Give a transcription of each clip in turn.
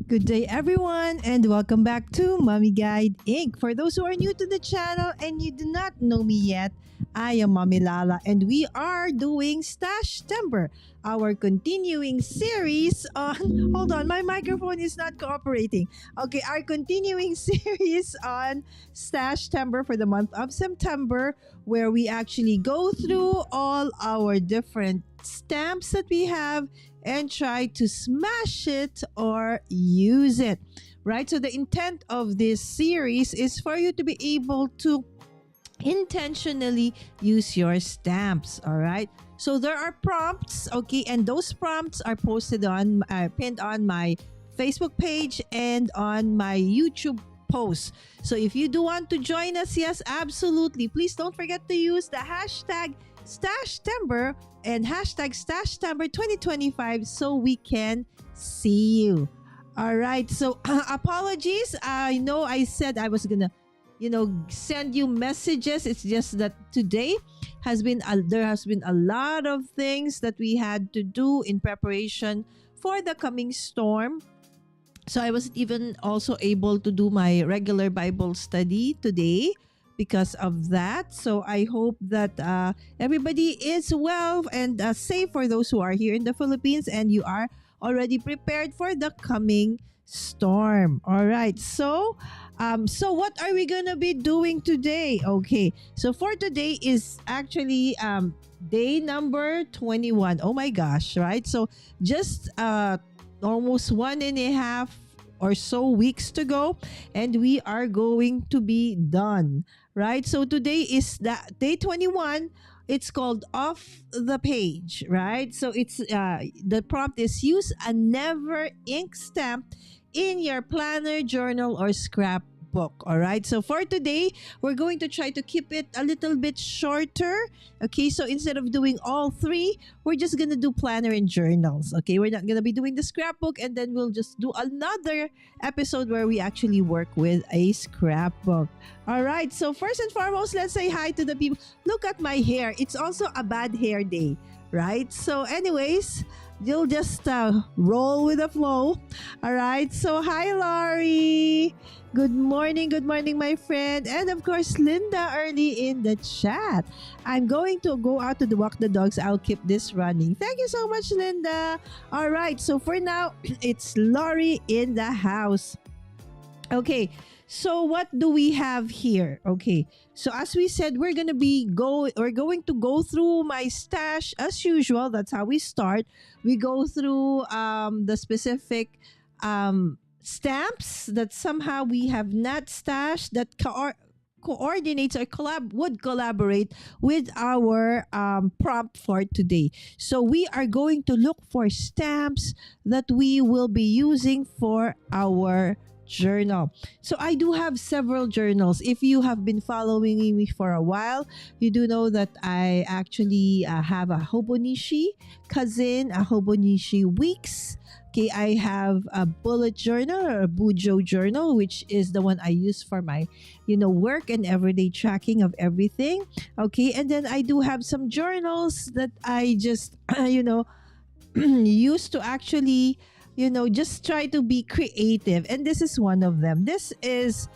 Good day, everyone, and welcome back to Mommy Guide Inc. For those who are new to the channel and you do not know me yet, I am Mommy Lala, and we are doing STASHtember, our continuing series on. Hold on, my microphone is not cooperating. Okay, our continuing series on STASHtember for the month of September, where we actually go through all our different stamps that we have and try to smash it or use it, right? So the intent of this series is for you to be able to intentionally use your stamps, all right? So there are prompts, okay, and those prompts are posted on pinned on my Facebook page and on my YouTube post. So if you do want to join us, yes, absolutely, please don't forget to use the hashtag STASHtember and hashtag STASHtember 2025 so we can see you. All right. So apologies. I know I said I was gonna, send you messages. It's just that today there has been a lot of things that we had to do in preparation for the coming storm. So I wasn't even also able to do my regular Bible study today because of that. So I hope that everybody is well and safe for those who are here in the Philippines and you are already prepared for the coming storm. All right. So what are we gonna be doing today? Okay. So for today is actually day number 21. Oh my gosh, right? So just almost 1.5 or so weeks to go, and we are going to be done, right? So today is day 21. It's called Off the Page, right? So it's the prompt is use a never ink stamp in your planner, journal, or scrapbook. All right. So for today, we're going to try to keep it a little bit shorter. Okay. So instead of doing all three, we're just going to do planner and journals. Okay. We're not going to be doing the scrapbook, and then we'll just do another episode where we actually work with a scrapbook. All right. So first and foremost, let's say hi to the people. Look at my hair. It's also a bad hair day, right? So anyways, you'll just roll with the flow. All right. So hi, Laurie. Good morning, my friend. And of course, Linda early in the chat. I'm going to go out to walk the dogs. I'll keep this running. Thank you so much, Linda. All right. So for now, it's Laurie in the house. Okay. So what do we have here? Okay. So as we said, we're going to go through my stash as usual. That's how we start. We go through the specific stamps that somehow we have not stashed that coordinates or would collaborate with our prompt for today. So we are going to look for stamps that we will be using for our journal. So I do have several journals. If you have been following me for a while, you do know that I actually have a Hobonichi cousin, a Hobonichi Weeks. Okay, I have a bullet journal or a Bujo journal, which is the one I use for my, work and everyday tracking of everything. Okay, and then I do have some journals that I just, used to actually, just try to be creative. And this is one of them. This is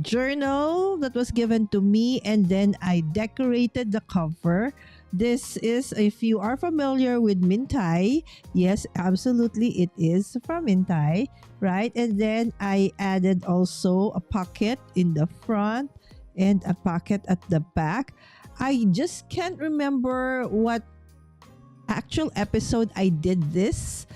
journal that was given to me, and then I decorated the cover. This is, if you are familiar with Mintai, yes, absolutely, it is from Mintai, right? And then I added also a pocket in the front and a pocket at the back. I just can't remember what actual episode I did this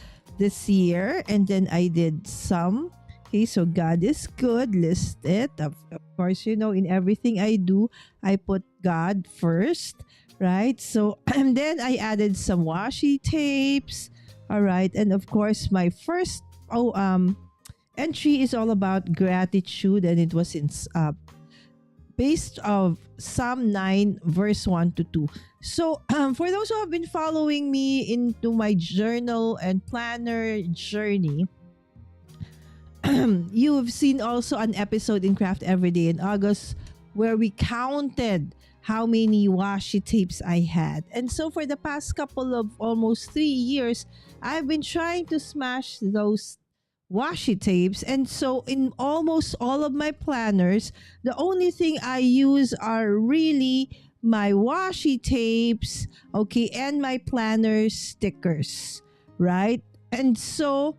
year, and then I did some. Okay, so God is good, list it. Of course, in everything I do, I put God first, right? So, and then I added some washi tapes. All right. And of course, my first entry is all about gratitude, and it was in based of Psalm 9 verse 1 to 2. So for those who have been following me into my journal and planner journey, you've seen also an episode in Craft Everyday in August where we counted how many washi tapes I had. And so for the past couple of almost 3 years, I've been trying to smash those washi tapes. And so in almost all of my planners, the only thing I use are really my washi tapes, okay, and my planner stickers, right? And so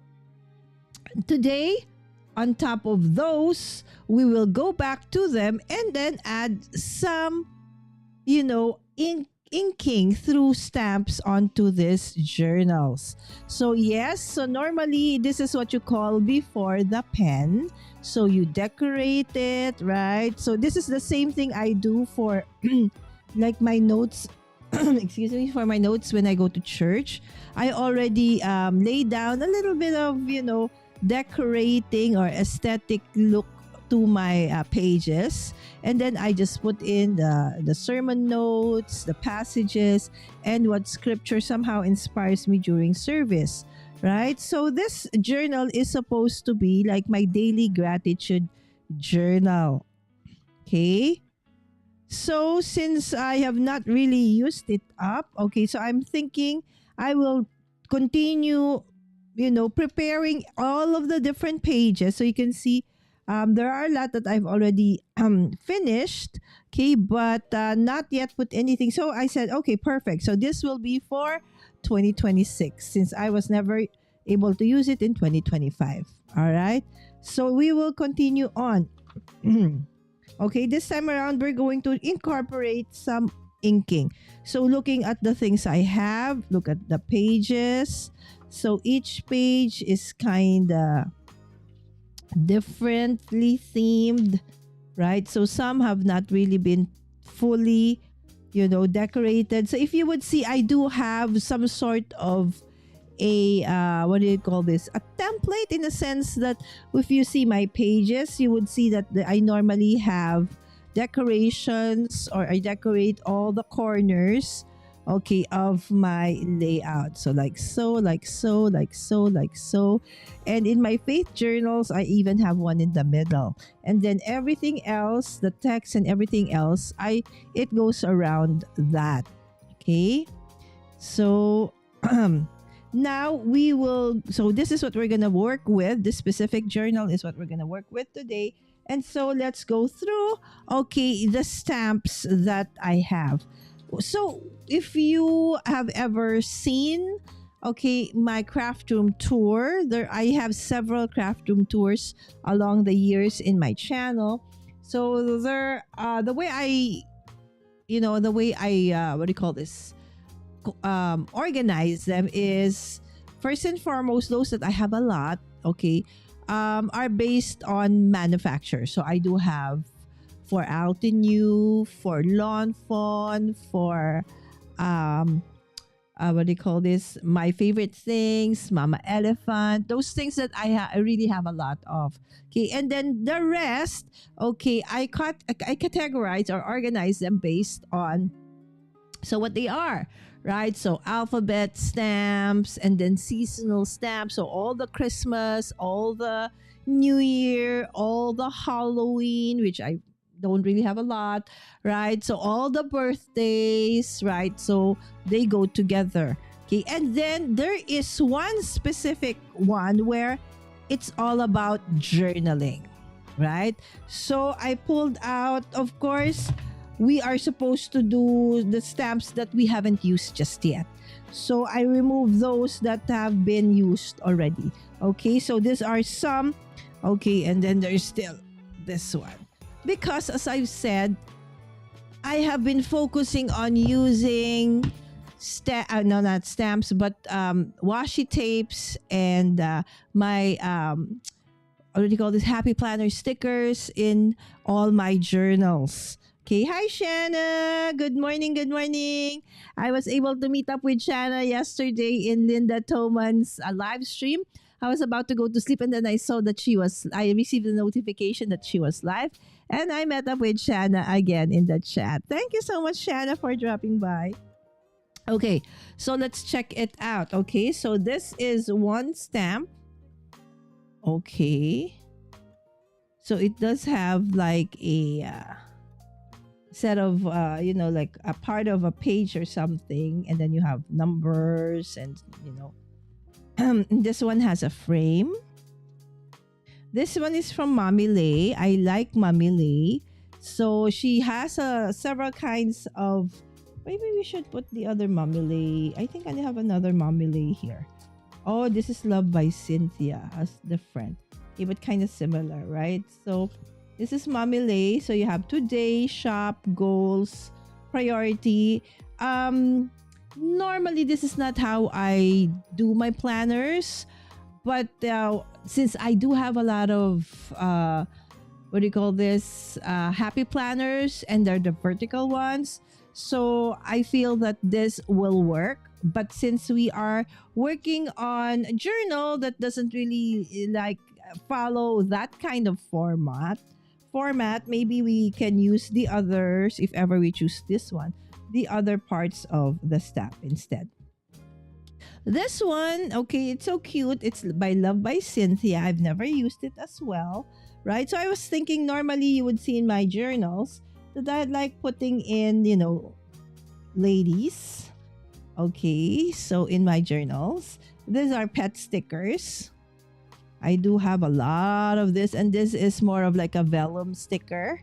today, on top of those, we will go back to them and then add some, inking through stamps onto these journals. So yes, so normally this is what you call before the pen. So you decorate it, right? So this is the same thing I do for like my notes. Excuse me, for my notes when I go to church. I already lay down a little bit of, decorating or aesthetic look to my pages, and then I just put in the sermon notes, the passages, and what scripture somehow inspires me during service, right? So this journal is supposed to be like my daily gratitude journal. Okay, so since I have not really used it up, okay, so I'm thinking I will continue, preparing all of the different pages. So you can see there are a lot that I've already finished, okay, but not yet put anything. So I said, okay, perfect. So this will be for 2026 since I was never able to use it in 2025. All right. So we will continue on. Okay, this time around, we're going to incorporate some inking. So looking at the things I have, look at the pages. So each page is kind of differently themed, right? So some have not really been fully, decorated. So if you would see, I do have some sort of a what do you call this, a template, in a sense that if you see my pages, you would see that I normally have decorations, or I decorate all the corners, okay, of my layout. So like so, like so, like so, like so. And in my faith journals, I even have one in the middle. And then everything else, the text and everything else, it goes around that. Okay, so now so this is what we're gonna work with. This specific journal is what we're gonna work with today. And so let's go through, okay, the stamps that I have. So if you have ever seen, okay, my craft room tour, I have several craft room tours along the years in my channel. So the way I what do you call this, organize them is, first and foremost, those that I have a lot, okay, are based on manufacturer. So I do have for Altenew, for Lawn Fawn, for what do you call this, My Favorite Things, Mama Elephant, those things that I really have a lot of. Okay, and then the rest, okay, I categorize or organize them based on what they are, right? So alphabet stamps, and then seasonal stamps. So all the Christmas, all the New Year, all the Halloween, which I don't really have a lot, right? So all the birthdays, right? So they go together. Okay, and then there is one specific one where it's all about journaling, right? So I pulled out, of course, we are supposed to do the stamps that we haven't used just yet. So I remove those that have been used already. Okay, so these are some. Okay, and then there's still this one. Because as I've said, I have been focusing on using no, not stamps, but washi tapes and my what do you call this, happy planner stickers in all my journals. Okay, hi Shanna. Good morning, good morning. I was able to meet up with Shanna yesterday in Linda Toman's live stream. I was about to go to sleep, and then I saw that I received a notification that she was live, and I met up with Shanna again in the chat. Thank you so much, Shanna, for dropping by. Okay, so let's check it out. Okay, so this is one stamp. Okay, so it does have like a set of like a part of a page or something, and then you have numbers, and this one has a frame. This one is from Mommy Lay. I like Mommy Lay. So she has several kinds of. Maybe we should put the other Mommy Lay. I think I have another Mommy Lay here. Oh, this is Love by Cynthia. As different. Okay, but kind of similar, right? So this is Mommy Lay. So you have today, shop, goals, priority. Normally this is not how I do my planners, but since I do have a lot of what do you call this, happy planners, and they're the vertical ones, so I feel that this will work. But since we are working on a journal that doesn't really like follow that kind of format, maybe we can use the others if ever we choose this one, the other parts of the stack instead. This one, okay, it's so cute. It's by Love by Cynthia. I've never used it as well, right? So I was thinking normally you would see in my journals that I'd like putting in, ladies. Okay, so in my journals, these are pet stickers. I do have a lot of this, and this is more of like a vellum sticker.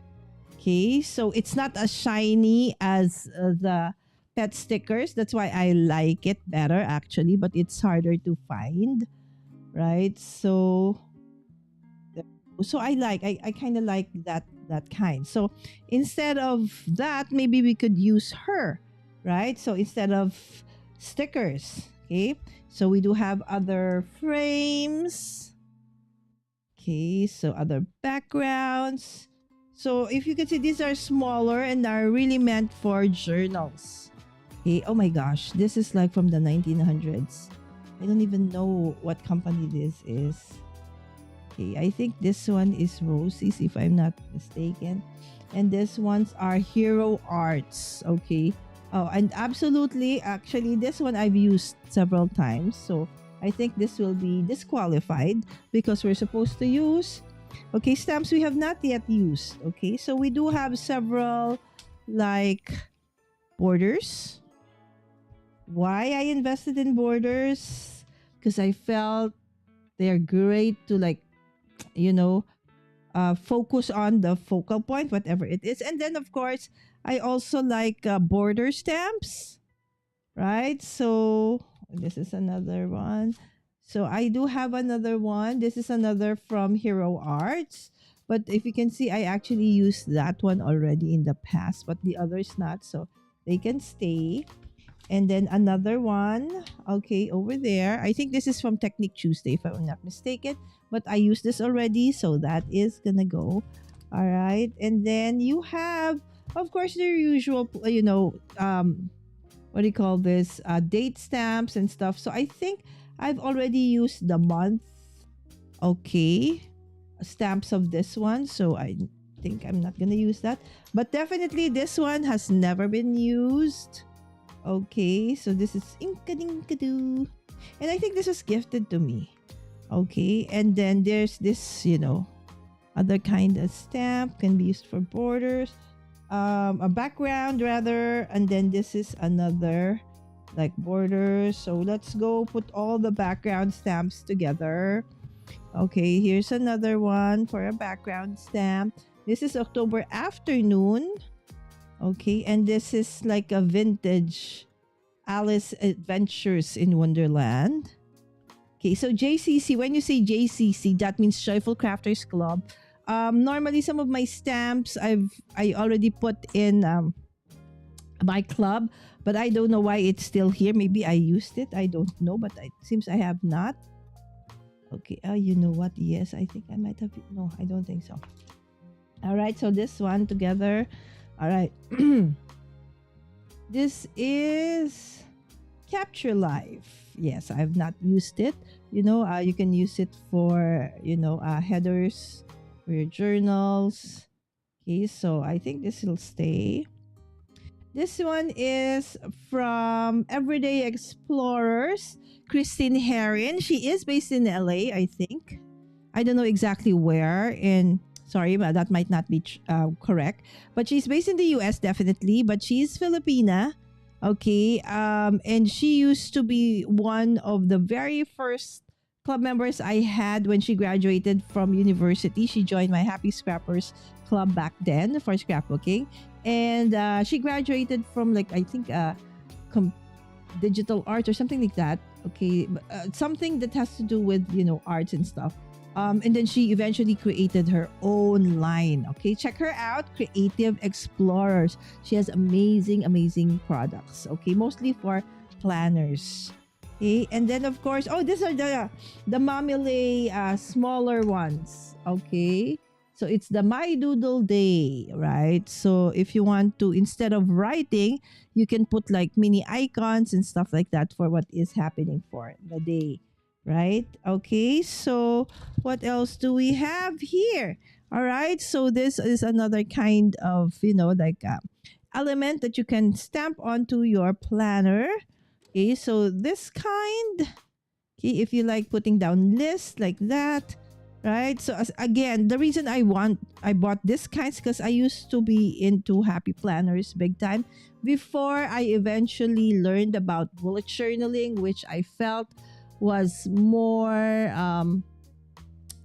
Okay, so it's not as shiny as the pet stickers. That's why I like it better actually, but it's harder to find, right? So I kind of like that kind. So instead of that, maybe we could use her, right? So instead of stickers, okay? So we do have other frames. Okay, so other backgrounds. So if you can see, these are smaller and are really meant for journals. Okay, oh my gosh, this is like from the 1900s. I don't even know what company this is. Okay, I think this one is Rosie's if I'm not mistaken. And these ones are Hero Arts. Okay. Oh, and absolutely, actually, this one I've used several times. So I think this will be disqualified because we're supposed to use, okay, stamps we have not yet used. Okay, so we do have several like borders. Why I invested in borders? Because I felt they're great to like, you know, focus on the focal point, whatever it is. And then, of course, I also like border stamps, right? So this is another one. So I do have another one. This is another from Hero Arts. But if you can see, I actually used that one already in the past, but the others not. So they can stay. And then another one, okay, over there. I think this is from Technique Tuesday, if I'm not mistaken. But I used this already, so that is gonna go. All right. And then you have, of course, the usual, what do you call this? Date stamps and stuff. So I think I've already used the month, okay, stamps of this one. So I think I'm not gonna use that. But definitely this one has never been used. Okay, so this is Inkadinkadu. And I think this was gifted to me. Okay, and then there's this, other kind of stamp can be used for borders. A background rather, and then this is another like border. So let's go put all the background stamps together. Okay, here's another one for a background stamp. This is October afternoon. Okay, and this is like a vintage Alice Adventures in Wonderland. Okay, so JCC, when you say JCC, that means Joyful Crafters Club. Normally some of my stamps I already put in my club, but I don't know why it's still here. Maybe I used it. I don't know, but it seems I have not. Okay, you know what? Yes, I think I might have. No, I don't think so. All right, so this one together. All right. This is Capture Life. Yes, I've not used it. You can use it for, headers for your journals. Okay, so I think this will stay. This one is from Everyday Explorers, Christine Herrin. She is based in LA, I think. I don't know exactly where in. Sorry, but that might not be correct. But she's based in the US, definitely. But she's Filipina. Okay. And she used to be one of the very first club members I had when she graduated from university. She joined my Happy Scrappers club back then for scrapbooking. And she graduated from like, I think, com- digital art or something like that. Okay. Something that has to do with, arts and stuff. And then she eventually created her own line. Okay, check her out, Creative Explorers. She has amazing, amazing products. Okay, mostly for planners. Okay, and then of course, these are the Mamile smaller ones. Okay, so it's the My Doodle Day, right? So if you want to, instead of writing, you can put like mini icons and stuff like that for what is happening for the day. Right? Okay, so what else do we have here? All right, so this is another kind of, like element that you can stamp onto your planner. Okay, so this kind, okay, if you like putting down lists like that, right? So again, the reason I bought this kinds because I used to be into happy planners big time before I eventually learned about bullet journaling, which I felt was more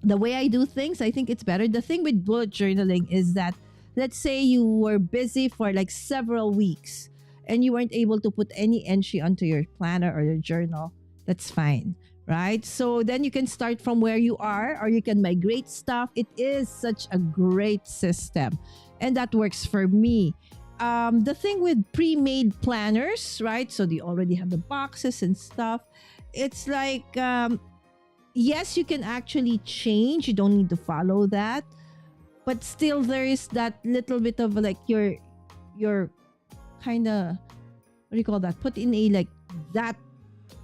the way I do things. I think it's better. The thing with bullet journaling is that, let's say you were busy for like several weeks and you weren't able to put any entry onto your planner or your journal. That's fine, right? So then you can start from where you are, or you can migrate stuff. It is such a great system, and that works for me. The thing with pre-made planners, right? So they already have the boxes and stuff. It's like, yes, you can actually change. You don't need to follow that, but still there is that little bit of like your kind of, what do you call that? Put in a like that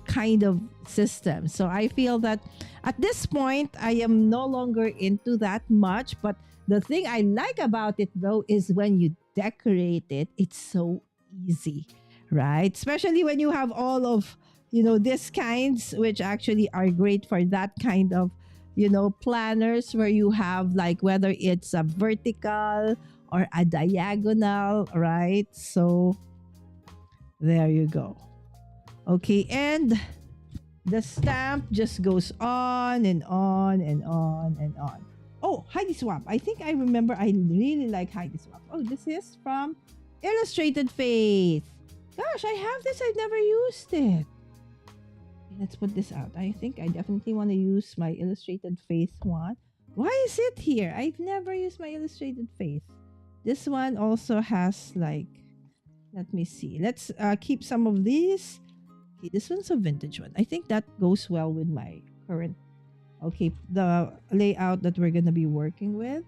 kind of system. So I feel that at this point I am no longer into that much. But the thing I like about it though is when you decorate it, it's so easy, right? Especially when you have all of these kinds, which actually are great for that kind of, planners where you have like whether it's a vertical or a diagonal, right? So there you go. Okay, and the stamp just goes on and on and on and on. Oh, Heidi Swap. I think I remember I really like Heidi Swap. Oh, this is from Illustrated Faith. Gosh, I have this. I've never used it. Let's put this out. I think I definitely want to use my Illustrated Faith one. Why is it here? I've never used my Illustrated Faith. This one also has like, let me see. Let's keep some of these. Okay, this one's a vintage one. I think that goes well with my current, the layout that we're going to be working with.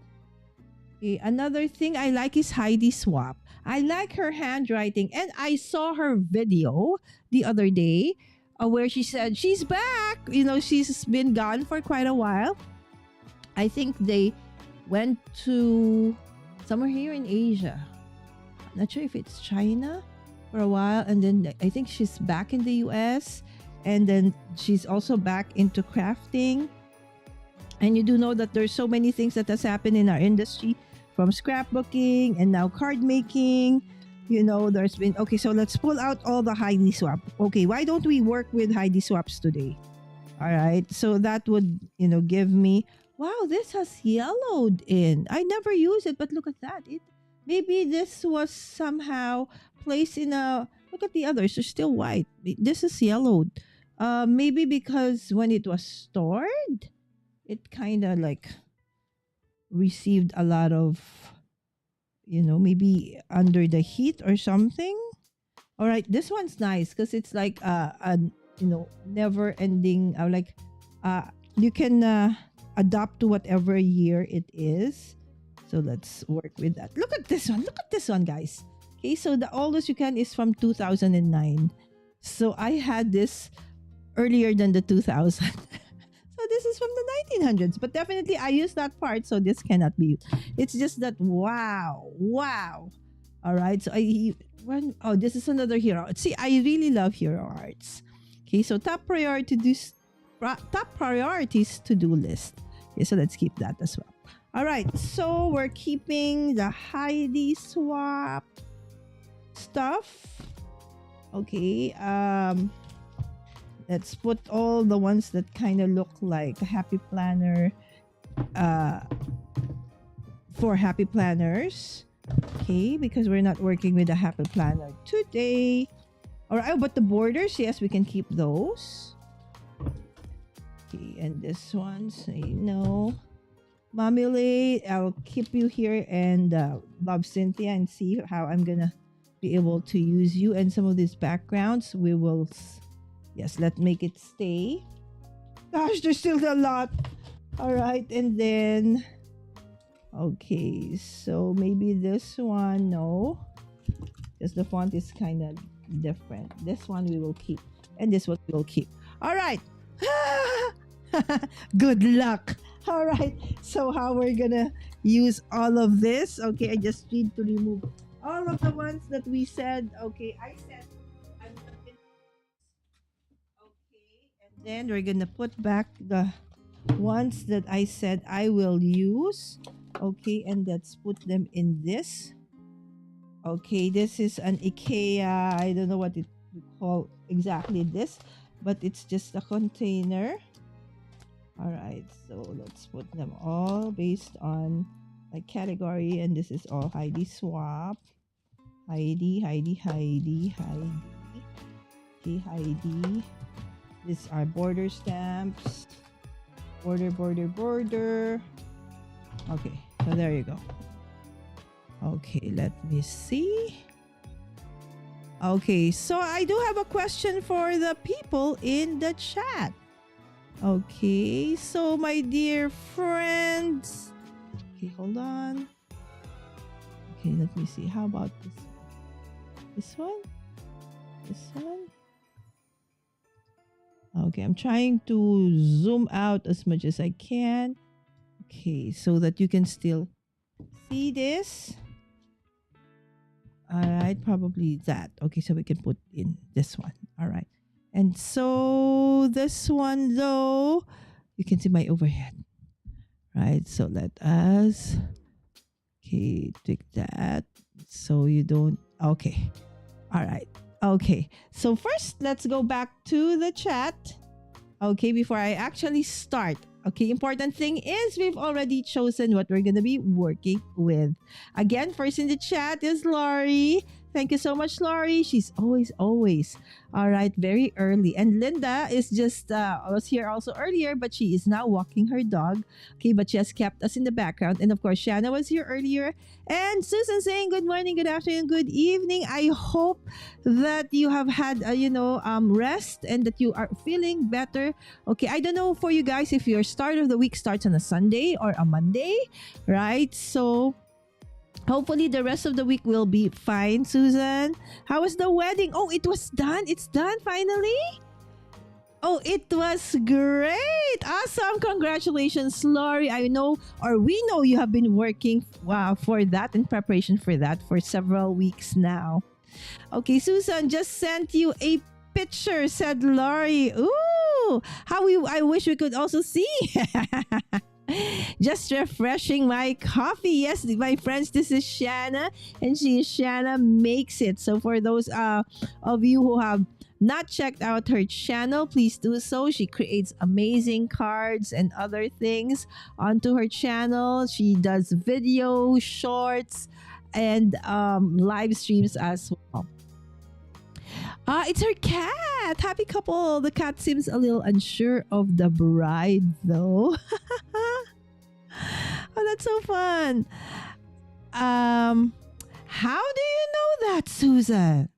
Okay, another thing I like is Heidi Swap. I like her handwriting, and I saw her video the other day where she said she's back. She's been gone for quite a while. I think they went to somewhere here in Asia. I'm not sure if it's China for a while. And then I think she's back in the US. And then she's also back into crafting. And you do know that there's so many things that has happened in our industry, from scrapbooking and now card making. There's been, so let's pull out all the Heidi Swap. Okay, why don't we work with Heidi Swaps today? All right, so that would, give me, wow, this has yellowed in. I never use it, but look at that. Maybe this was somehow placed in look at the others, they're still white. This is yellowed. Maybe because when it was stored, it kind of like received a lot of, maybe under the heat or something. All right, this one's nice because it's like a never ending. You can adapt to whatever year it is. So let's work with that. Look at this one. Look at this one, guys. Okay, so the oldest you can is from 2009. So I had this earlier than the 2000. So this is from the 1900s, but definitely I use that part, so this cannot be used. It's just that, wow. All right, so this is another hero. See, I really love hero arts. Okay, so top priorities to-do list. Okay, so let's keep that as well. All right, so we're keeping the Heidi Swap stuff. Okay, Let's put all the ones that kind of look like a happy planner uh, for happy planners. Okay, because we're not working with a happy planner today. All right, but the borders, yes, we can keep those. Okay, and this one, say no. Mommy Lay, I'll keep you here and love Cynthia and see how I'm gonna be able to use you. And some of these backgrounds, we will, yes, let's make it stay. Gosh, there's still a lot. All right, and then, okay, so maybe this one, no, because the font is kind of different. This one we will keep, and this one we will keep. All right. Good luck. All right, so how we're gonna use all of this? Okay, I just need to remove all of the ones that we said. Okay, I said I'm not gonna. Okay, and then we're gonna put back the ones that I said I will use. Okay, and let's put them in this. Okay, this is an IKEA. I don't know what it we call exactly this, but it's just a container. All right, so let's put them all based on a category, and this is all Heidi swap. Heidi. Okay, Heidi. These are border stamps. Border. Okay, so there you go. Okay, let me see. Okay, so I do have a question for the people in the chat. Okay, so my dear friends. Okay, hold on. Okay, let me see. How about this one? This one? This one? Okay, I'm trying to zoom out as much as I can. Okay, so that you can still see this. All right, probably that. Okay, so we can put in this one. All right. And so this one though, you can see my overhead. Right, so let us, okay, take that. So you don't, okay. All right. Okay, so first let's go back to the chat. Okay, before I actually start. Okay, important thing is we've already chosen what we're going to be working with. Again, first in the chat is Laurie. Thank you so much, Laurie. She's always. All right, very early. And Linda is just, was here also earlier, but she is now walking her dog. Okay, but she has kept us in the background. And of course, Shanna was here earlier. And Susan saying good morning, good afternoon, good evening. I hope that you have had, rest and that you are feeling better. Okay, I don't know for you guys if your start of the week starts on a Sunday or a Monday, right? So hopefully the rest of the week will be fine. Susan, how was the wedding? Oh, it was done. It's done finally. Oh, it was great. Awesome. Congratulations, Laurie. I know, or we know you have been working for that in preparation for that for several weeks now. Okay, Susan just sent you a picture, said Laurie. Ooh, I wish we could also see. Just refreshing my coffee. Yes, my friends, this is Shanna, and Shanna Makes It. So for those of you who have not checked out her channel, please do so. She creates amazing cards and other things onto her channel. She does video, shorts, and live streams as well. It's her cat. Happy couple. The cat seems a little unsure of the bride, though. Oh, that's so fun. How do you know that, Susan?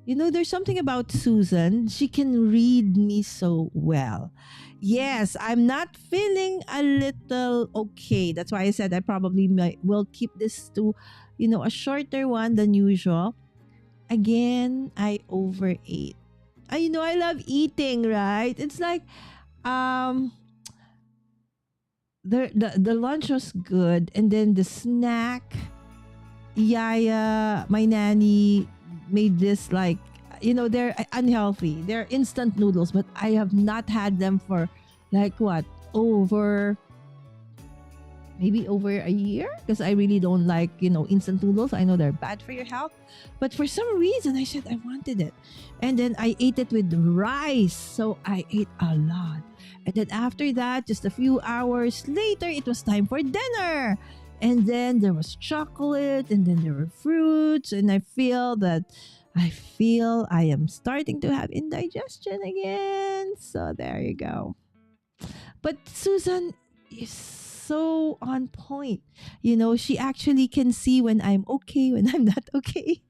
You know, there's something about Susan. She can read me so well. Yes, I'm not feeling a little okay. That's why I said I probably will keep this to, a shorter one than usual. Again, I overate. I love eating, right? It's like, the lunch was good, and then the snack, Yaya, my nanny, made this like, they're unhealthy. They're instant noodles, but I have not had them for like what, over maybe over a year, because I really don't like, instant noodles. I know they're bad for your health. But for some reason, I said I wanted it. And then I ate it with rice. So I ate a lot. And then after that, just a few hours later, it was time for dinner. And then there was chocolate, and then there were fruits. And I feel I am starting to have indigestion again. So there you go. But Susan is so on point. She actually can see when I'm okay, when I'm not okay.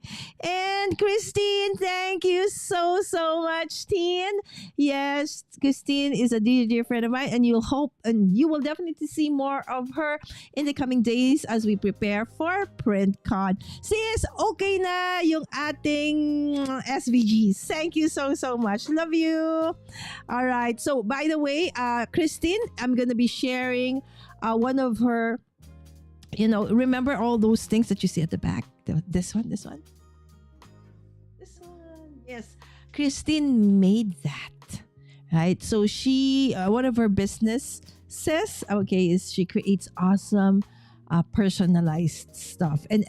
And Christine, thank you so, so much, Teen. Yes, Christine is a dear friend of mine, and you will definitely see more of her in the coming days as we prepare for PrintCon. Sis, okay na yung ating SVGs. Thank you so, so much. Love you. All right. So, by the way, Christine, I'm going to be sharing one of her, remember all those things that you see at the back? This one. Yes. Christine made that, right? So she, one of her business says, is she creates awesome personalized stuff. And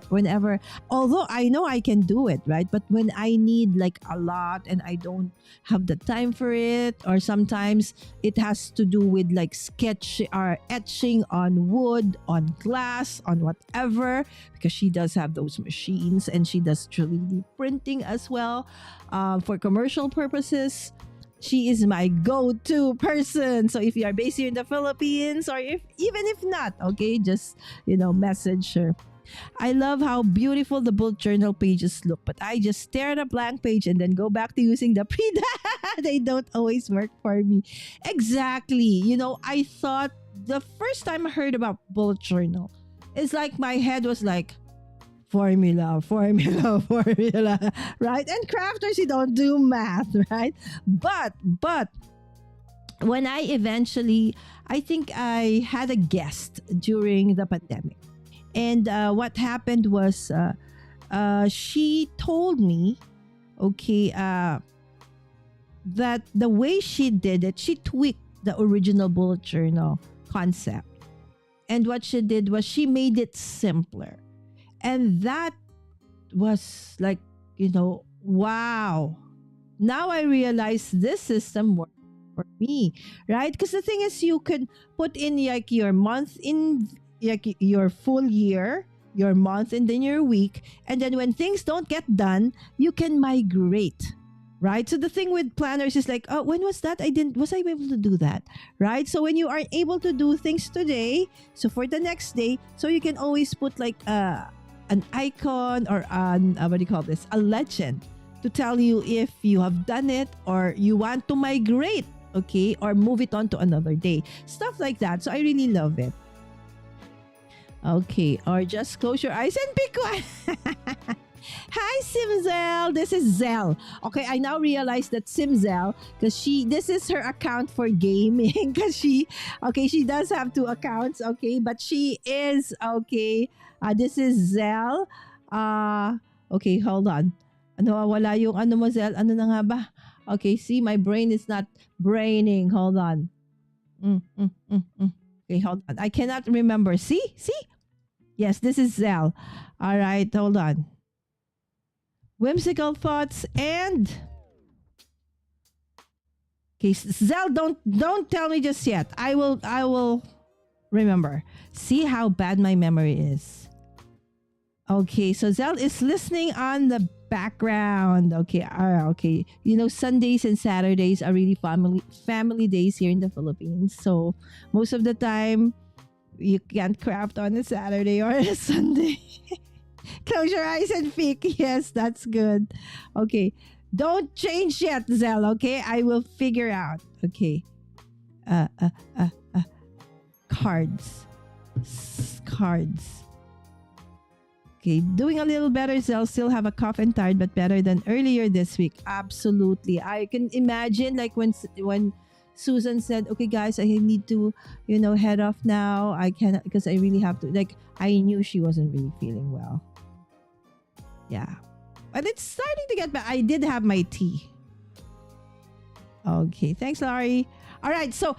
whenever, although I know I can do it, right? But when I need like a lot and I don't have the time for it, or sometimes it has to do with like sketch or etching on wood, on glass, on whatever, because she does have those machines, and she does 3D printing as well for commercial purposes. She is my go-to person. So if you are based here in the Philippines, or even if not, okay, just, message her. I love how beautiful the bullet journal pages look, but I just stare at a blank page and then go back to using the pre. They don't always work for me. Exactly. I thought the first time I heard about bullet journal, it's like my head was like, formula, right? And crafters, you don't do math, right? But when I think I had a guest during the pandemic. And what happened was she told me, that the way she did it, she tweaked the original bullet journal concept. And what she did was she made it simpler. And that was like, wow. Now I realize this system works for me, right? Because the thing is, you can put in like your month in, like your full year, your month, and then your week. And then when things don't get done, you can migrate, right? So the thing with planners is like, oh, when was that? Was I able to do that? Right? So when you are able to do things today, so for the next day, so you can always put like an icon or a legend to tell you if you have done it or you want to migrate, okay, or move it on to another day. Stuff like that. So I really love it. Okay, or just close your eyes and pick one. Hi, Simzel. This is Zell. Okay, I now realize that Simzel, because this is her account for gaming, because she does have 2 accounts, okay, but she is, okay, this is Zell. Okay, hold on. Wala yung mo, Zell? Ano na nga ba? Okay, see, my brain is not braining. Hold on. Okay, hold on. I cannot remember. See? Yes, this is Zell. All right, hold on. Whimsical thoughts and... Okay, Zell, don't tell me just yet. I will remember. See how bad my memory is. Okay, so Zell is listening on the background. Okay, okay. Sundays and Saturdays are really family days here in the Philippines. So most of the time, you can't craft on a Saturday or a Sunday. Close your eyes and pick. Yes, that's good. Okay. Don't change yet, Zell, okay? I will figure out. Okay. Cards. Okay, doing a little better, Zell. Still have a cough and tired, but better than earlier this week. Absolutely. I can imagine like when Susan said, okay, guys, I need to, head off now. I cannot, because I really have to, like, I knew she wasn't really feeling well. Yeah. But it's starting to get better. I did have my tea. Okay. Thanks, Laurie. All right. So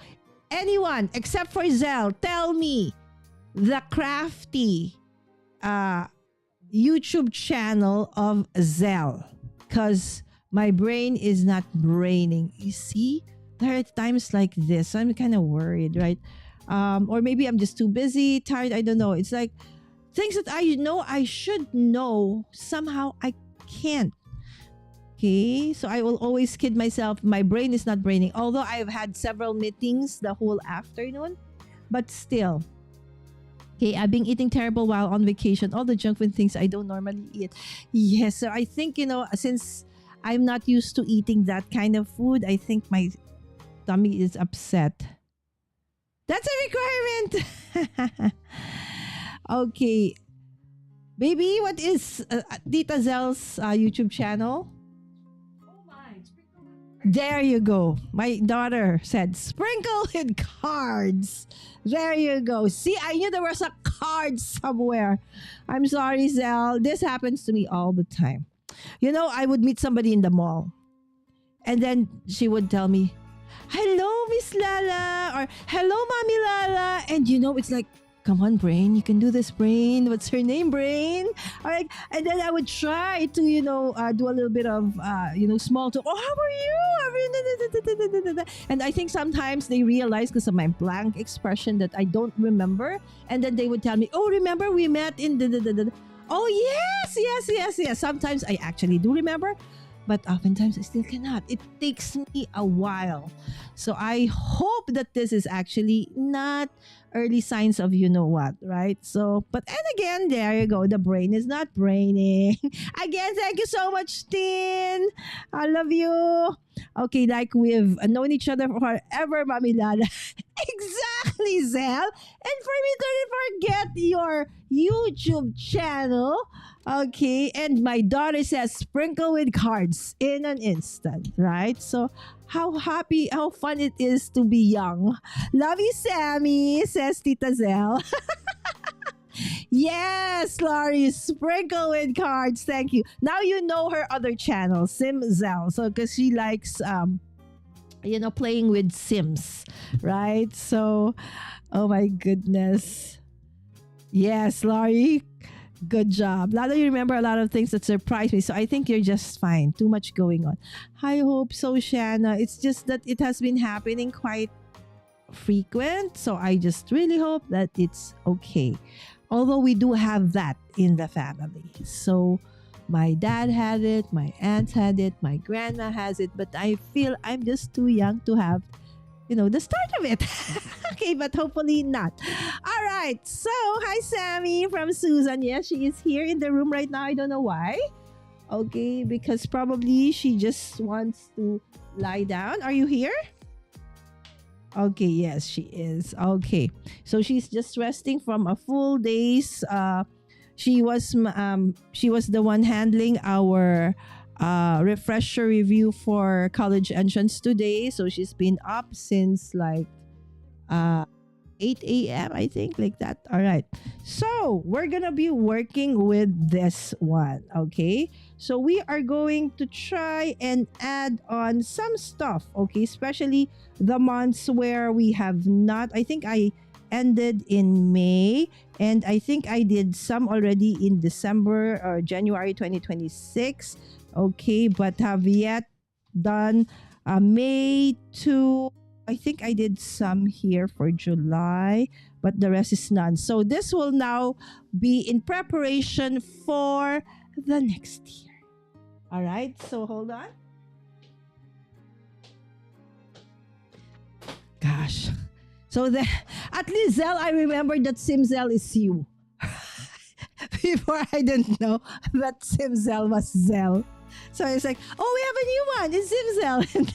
anyone except for Zell, tell me, the crafty uh, YouTube channel of Zell, because my brain is not braining. You see, there are times like this. So I'm kind of worried, right? Or maybe I'm just too busy, tired. I don't know. It's like things that I know I should know. Somehow I can't. Okay, so I will always kid myself. My brain is not braining. Although I've had several meetings the whole afternoon, but still. Okay, I've been eating terrible while on vacation. All the junk food things I don't normally eat. Yes, so I think, since I'm not used to eating that kind of food, I think my tummy is upset. That's a requirement. Okay. Baby, what is Tita Zell's YouTube channel? There you go. My daughter said, sprinkle with cards. There you go. See, I knew there was a card somewhere. I'm sorry, Zell. This happens to me all the time. I would meet somebody in the mall. And then she would tell me, hello, Miss Lala. Or, hello, Mommy Lala. And it's like, come on, Brain. You can do this, Brain. What's her name, Brain? All right. And then I would try to, do a little bit of, small talk. Oh, how are you? And I think sometimes they realize because of my blank expression that I don't remember. And then they would tell me, oh, remember we met in the. Oh, yes. Sometimes I actually do remember. But oftentimes I still cannot. It takes me a while. So I hope that this is actually not early signs of what, right? So, but and again, there you go. The brain is not braining. Again, thank you so much, Tin. I love you. Okay, like we've known each other forever, Mommy Lala. Exactly, Zell. And for me to forget your YouTube channel. Okay, and my daughter says sprinkle with cards in an instant, right? So how fun it is to be young. Love you, Sammy, says Tita Zell. Yes, Laurie, sprinkle with cards. Thank you. Now you know her other channel, Sim Zell. So because she likes playing with Sims, right? So, oh my goodness. Yes, Laurie. Good job. Lala, you remember a lot of things that surprised me. So I think you're just fine. Too much going on. I hope so, Shanna. It's just that it has been happening quite frequent. So I just really hope that it's okay. Although we do have that in the family. So my dad had it, my aunts had it, my grandma has it. But I feel I'm just too young to have the start of it. Okay, but hopefully not. All right. So, hi, Sammy from Susan. Yes, she is here in the room right now. I don't know why. Okay, because probably she just wants to lie down. Are you here? Okay, yes, she is. Okay. So she's just resting from a full day's she was the one handling our refresher review for college entrance today. So she's been up since like 8 a.m. I think, like that. All right. So we're gonna be working with this one. Okay. So we are going to try and add on some stuff. Okay, especially the months where we have not. I think I ended in May, and I think I did some already in December or January 2026. Okay, but have yet done May to, I think I did some here for July, but the rest is none. So this will now be in preparation for the next year. All right, so hold on. Gosh. So at least Zell, I remember that Simzel is you. Before I didn't know that Simzel was Zell. So it's like, oh, we have a new one. It's Zimzel. And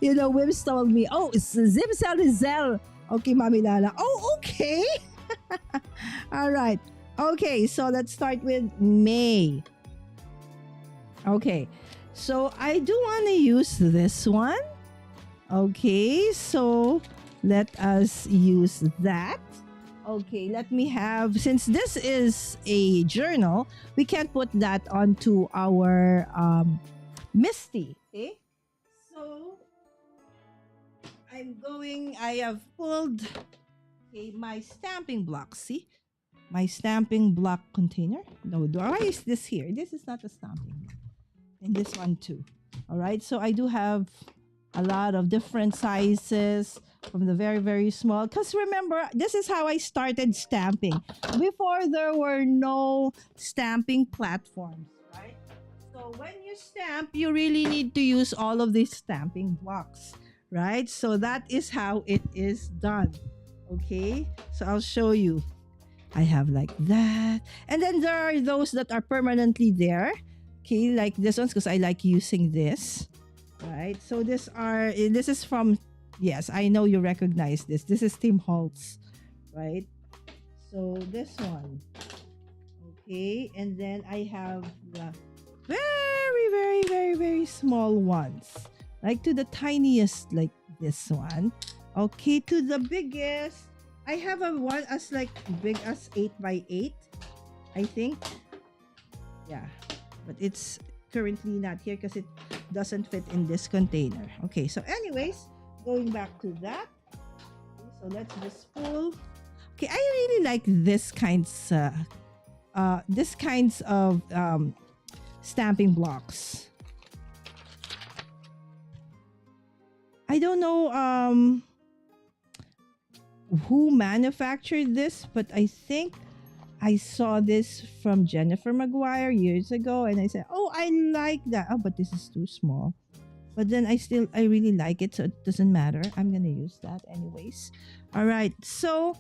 then, Wims told me, oh, it's Zimzel is Zell. Okay, Mommy Lala. Oh, okay. All right. Okay, so let's start with May. Okay. So I do want to use this one. Okay, so let us use that. Okay, let me have, since this is a journal, we can't put that onto our Misty. Okay, so I have pulled Okay, my stamping block. See? My stamping block container. No, why is this here? This is not a stamping block. And this one too. All right, so I do have a lot of different sizes from the very, very small. Because remember, this is how I started stamping. Before there were no stamping platforms, right? So when you stamp, you really need to use all of these stamping blocks, right? So that is how it is done. Okay, so I'll show you. I have like that. And then there are those that are permanently there. Okay, like this one's because I like using this. Right? So this is from, yes, I know you recognize this. This is Tim Holtz, right? So this one. Okay, and then I have the very, very, very, very small ones. Like to the tiniest, like this one. Okay, to the biggest. I have a one as like big as 8 by 8, I think. Yeah, but it's currently not here because it doesn't fit in this container. Okay, so anyways, going back to that. Okay, so let's just pull. Okay, I really like this kinds of stamping blocks. I don't know who manufactured this, but I think I saw this from Jennifer Maguire years ago, and I said, "Oh, I like that." Oh, but this is too small. But then I really like it, so it doesn't matter. I'm gonna use that anyways. All right. So,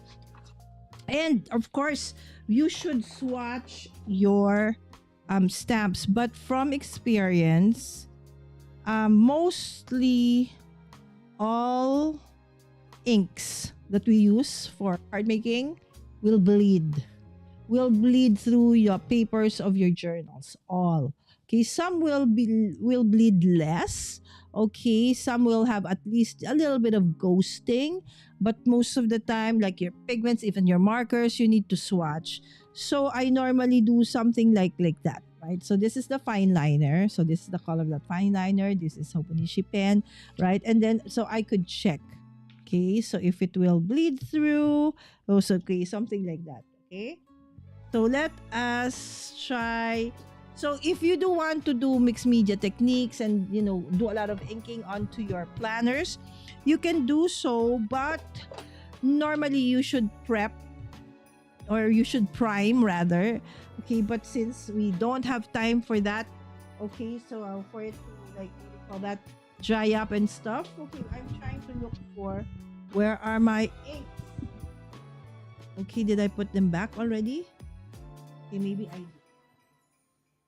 and of course, you should swatch your stamps, but from experience, mostly all inks that we use for card making will bleed through your papers of your journals, all. Okay, some will bleed less. Okay, some will have at least a little bit of ghosting, but most of the time, like your pigments, even your markers, you need to swatch. So I normally do something like that, right? So this is the fine liner. So this is the color of the fine liner. This is Hobonichi pen, right? And then so I could check. Okay, so if it will bleed through, also okay, something like that. Okay, so let us try. So if you do want to do mixed media techniques and do a lot of inking onto your planners, you can do so, but normally you should prep, or you should prime rather. Okay, but since we don't have time for that, okay, so for it to like what do you call that, dry up and stuff. Okay, I'm trying to look for where are my inks. Okay, did I put them back already? Okay, maybe I did.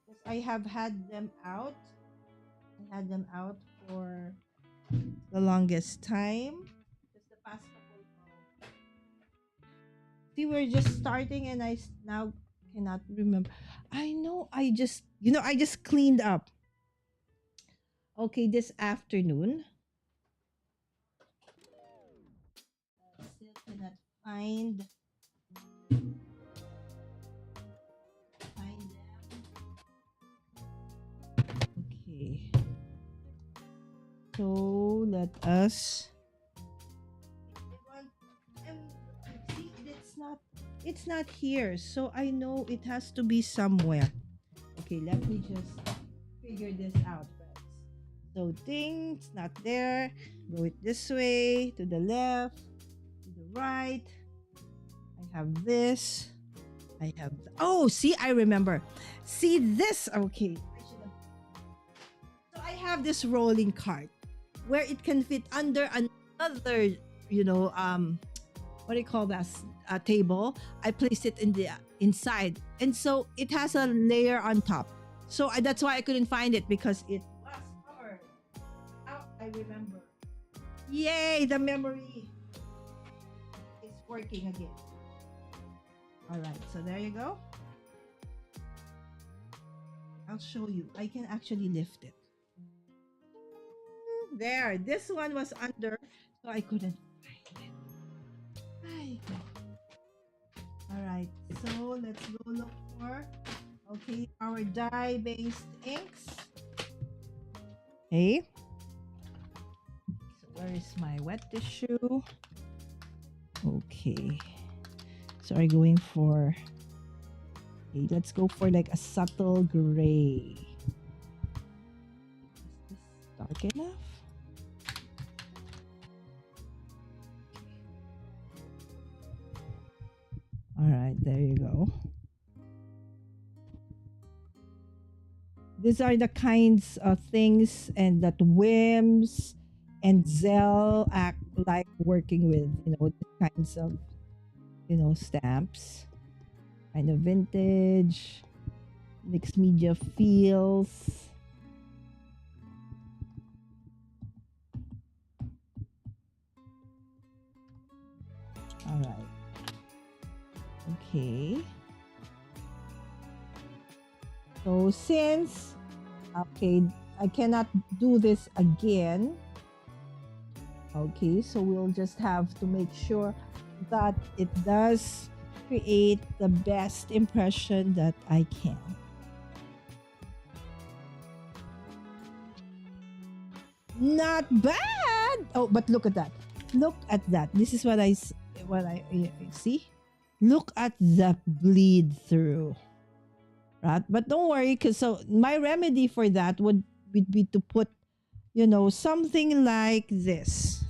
Because I have had them out. I had them out for the longest time. Just the past couple of... See, we're just starting and now cannot remember. I know I just cleaned up. Okay, this afternoon. Still cannot find them. Okay. So let us. See, it's not here. So I know it has to be somewhere. Okay, let me just figure this out first. So things not there. Go it this way, to the left, to the right. I have this. I have oh, see, I remember. See this. Okay. So I have this rolling cart where it can fit under another, what do you call that? A table. I placed it in the inside, and so it has a layer on top. So that's why I couldn't find it, because it was covered. Oh, I remember. Yay! The memory is working again. All right, so there you go. I'll show you. I can actually lift it. There. This one was under, so I couldn't find it. All right, so let's go look for, okay, our dye-based inks. Okay. So where is my wet tissue? Okay. So are you going for, okay, let's go for like a subtle gray. Is this dark enough? All right, there you go. These are the kinds of things and that Whims and Zell act like working with, these kinds of, stamps. Kind of vintage, mixed media feels. All right. Okay. So since, okay, I cannot do this again. Okay, so we'll just have to make sure that it does create the best impression that I can. Not bad. Oh, but look at that. Look at that. This is what I see. Look at the bleed through. Right? But don't worry, because so my remedy for that would be to put, something like this.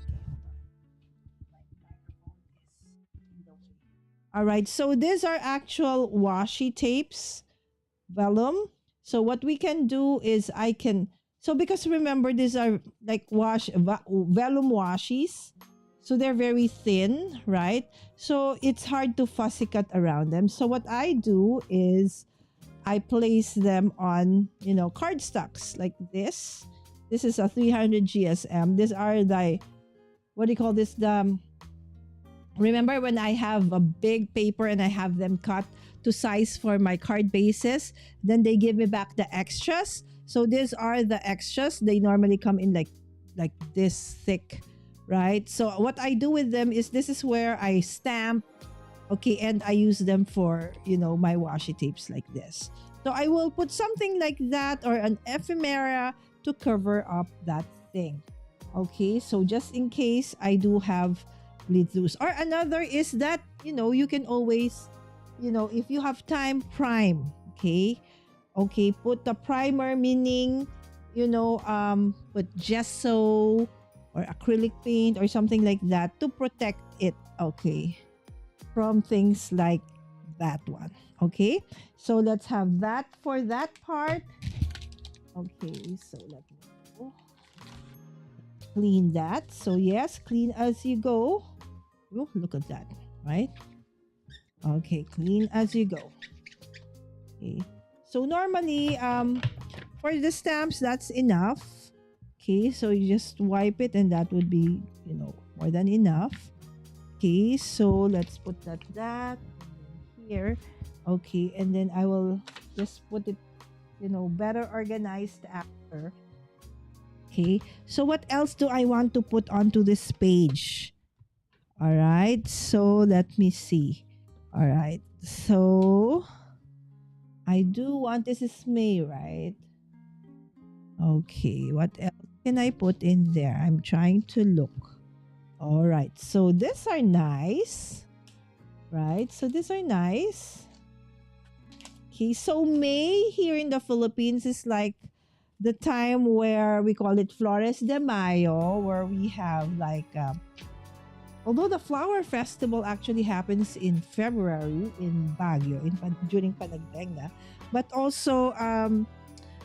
All right, so these are actual washi tapes, vellum. So what we can do is I can, so because remember these are like vellum washies, so they're very thin, right? So it's hard to fussy cut around them. So what I do is I place them on, cardstocks like this. This is a 300 GSM. These are the, what do you call this? Remember when I have a big paper and I have them cut to size for my card bases, then they give me back the extras. So these are the extras. They normally come in like this thick, right? So what I do with them is this is where I stamp, okay, and I use them for, my washi tapes like this. So I will put something like that or an ephemera to cover up that thing. Okay, so just in case I do have bleed throughs. Or another is that, you can always, if you have time, prime. Okay. Okay, put the primer, meaning, put gesso or acrylic paint or something like that to protect it. Okay. From things like that one. Okay, so let's have that for that part. Okay, so let me go. Clean that. So yes, clean as you go. Oh, look at that, right? Okay, clean as you go. Okay, so normally for the stamps that's enough. Okay, so you just wipe it and that would be, more than enough. Okay, so let's put that here. Okay, and then I will just put it, better organized after. Okay, so what else do I want to put onto this page? All right, so let me see. All right, so I do want, this is May, right? Okay, what else can I put in there? I'm trying to look. All right, so these are nice, right? So these are nice. Okay, so May here in the Philippines is like the time where we call it Flores de Mayo, where we have like, although the flower festival actually happens in February in Baguio, during Panagbenga, but also,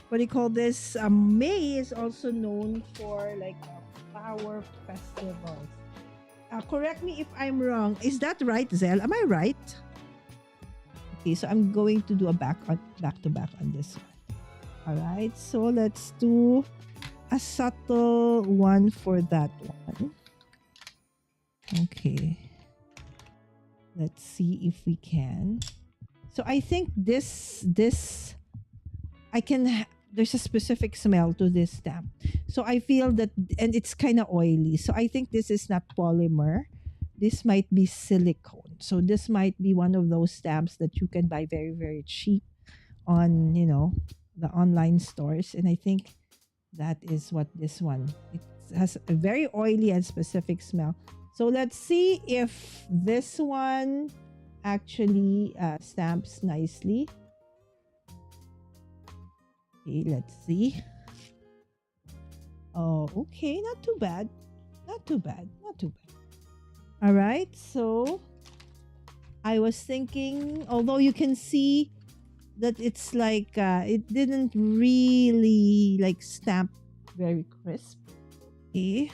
what do you call this? May is also known for like flower festivals. Correct me if I'm wrong. Is that right, Zell? Am I right? Okay, so I'm going to do a back to back on this one. All right, so let's do a subtle one for that one. Okay, let's see if we can. So I think this I can. There's a specific smell to this stamp, so I feel that, and it's kind of oily. So I think this is not polymer. This might be silicone. So this might be one of those stamps that you can buy very, very cheap on, the online stores. And I think that is what this one, it has a very oily and specific smell. So let's see if this one actually stamps nicely. Okay, let's see. Oh, okay, not too bad. Not too bad. Not too bad. All right, so I was thinking, although you can see that it's like it didn't really like stamp very crisp. Okay.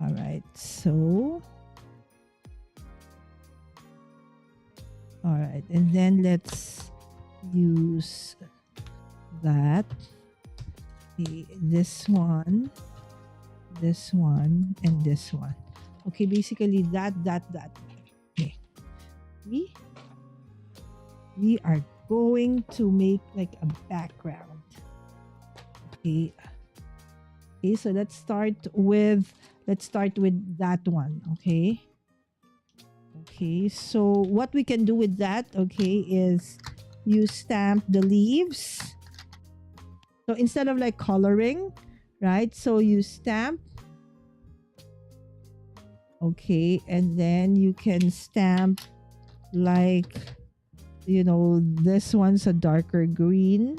All right, so all right, and then let's use that. Okay, this one, and this one. Okay, basically that. Okay, we are going to make like a background. Okay. Okay, so let's start with that one. Okay. Okay, so what we can do with that, okay, is you stamp the leaves. So instead of like coloring, right? So you stamp. Okay, and then you can stamp like, this one's a darker green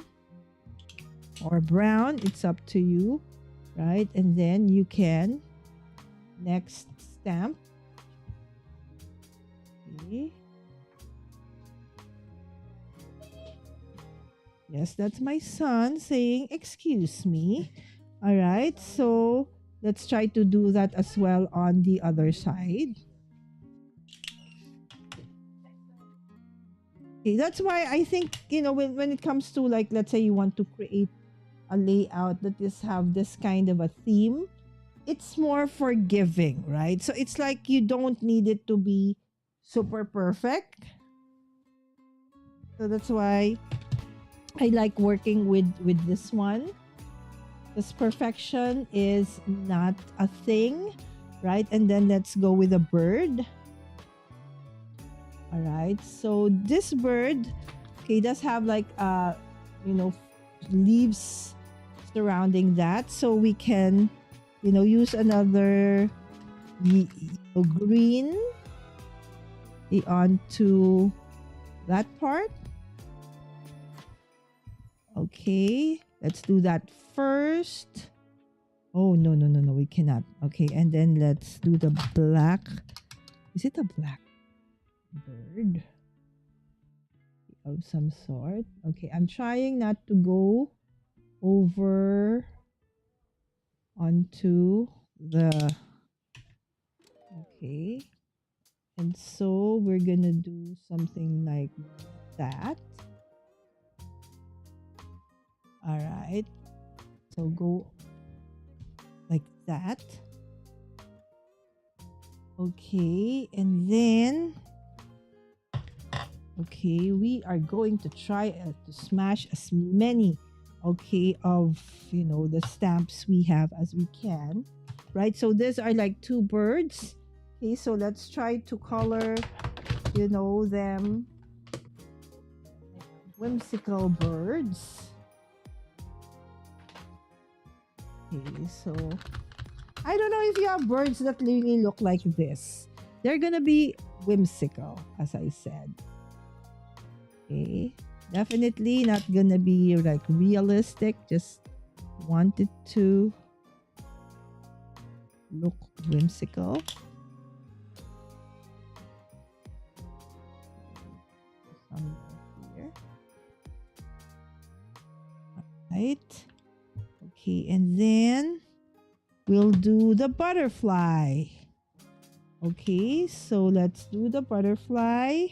or brown. It's up to you, right? And then you can next stamp. Okay. Yes, that's my son saying, excuse me. All right, so let's try to do that as well on the other side. Okay, that's why I think, when it comes to like, let's say you want to create a layout that is have this kind of a theme, it's more forgiving, right? So it's like you don't need it to be super perfect. So that's why I like working with this one. This perfection is not a thing, right? And then let's go with a bird. All right, so this bird, okay, does have like leaves surrounding that, so we can use another green onto that part. Okay, let's do that first. Oh, no, we cannot. Okay, and then let's do the black. Is it a black bird of some sort? Okay, I'm trying not to go over onto the... Okay, and so we're gonna do something like that. All right, so go like that. Okay, and then okay, we are going to try to smash as many of the stamps we have as we can, right? So these are like two birds. Okay, so let's try to color them whimsical birds. Okay, so I don't know if you have birds that really look like this. They're gonna be whimsical, as I said. Okay, definitely not gonna be like realistic. Just wanted to look whimsical. Some here. Right. Okay, and then we'll do the butterfly. Okay, so let's do the butterfly.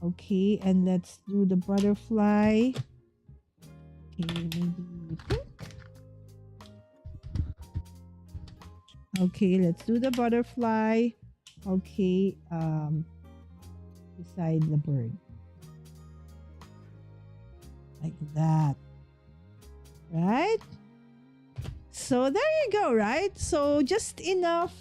Okay, and let's do the butterfly. Okay, maybe pink. Okay, let's do the butterfly. Okay, beside the bird. Like that. Right? So there you go, right? So just enough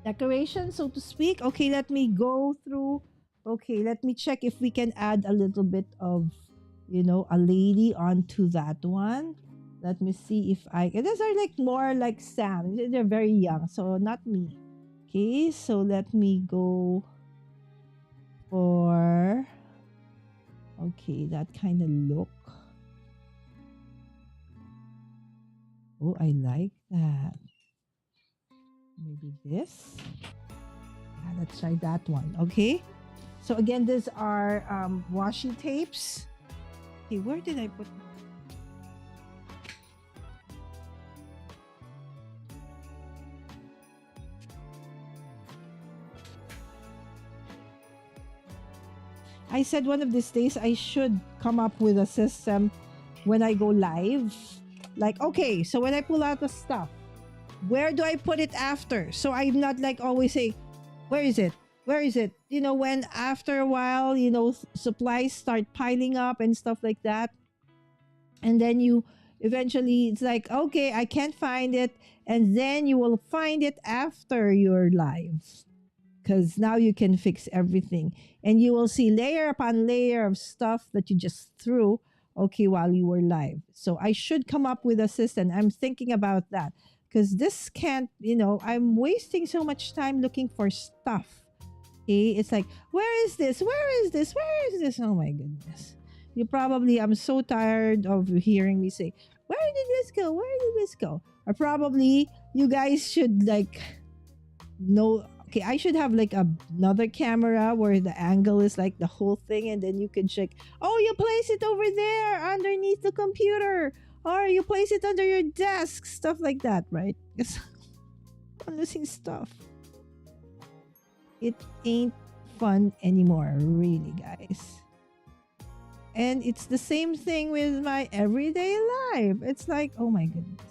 decoration, so to speak. Okay, let me go through. Okay, let me check if we can add a little bit of, a lady onto that one. Let me see if I. These are like more like Sam. They're very young, so not me. Okay, so let me go for. Okay, that kind of look. Oh, I like that. Maybe this. Yeah, let's try that one. Okay. So again, these are washi tapes. Okay, where did I put? I said one of these days I should come up with a system when I go live. Like, okay, so when I pull out the stuff, where do I put it after? So I'm not like always say, where is it? Where is it? You know, when after a while, supplies start piling up and stuff like that. And then you eventually, it's like, okay, I can't find it. And then you will find it after your live, because now you can fix everything and you will see layer upon layer of stuff that you just threw, okay, while you were live. So I should come up with a system. I'm thinking about that because this can't, I'm wasting so much time looking for stuff. Okay, it's like, where is this, where is this, where is this? Oh my goodness, I'm so tired of hearing me say, where did this go, where did this go? Or probably you guys should like know, okay, I should have like another camera where the angle is like the whole thing, and then you can check, oh, you place it over there underneath the computer, or you place it under your desk, stuff like that, right? Because I'm losing stuff. It ain't fun anymore, really, guys. And it's the same thing with my everyday life. It's like, oh my goodness.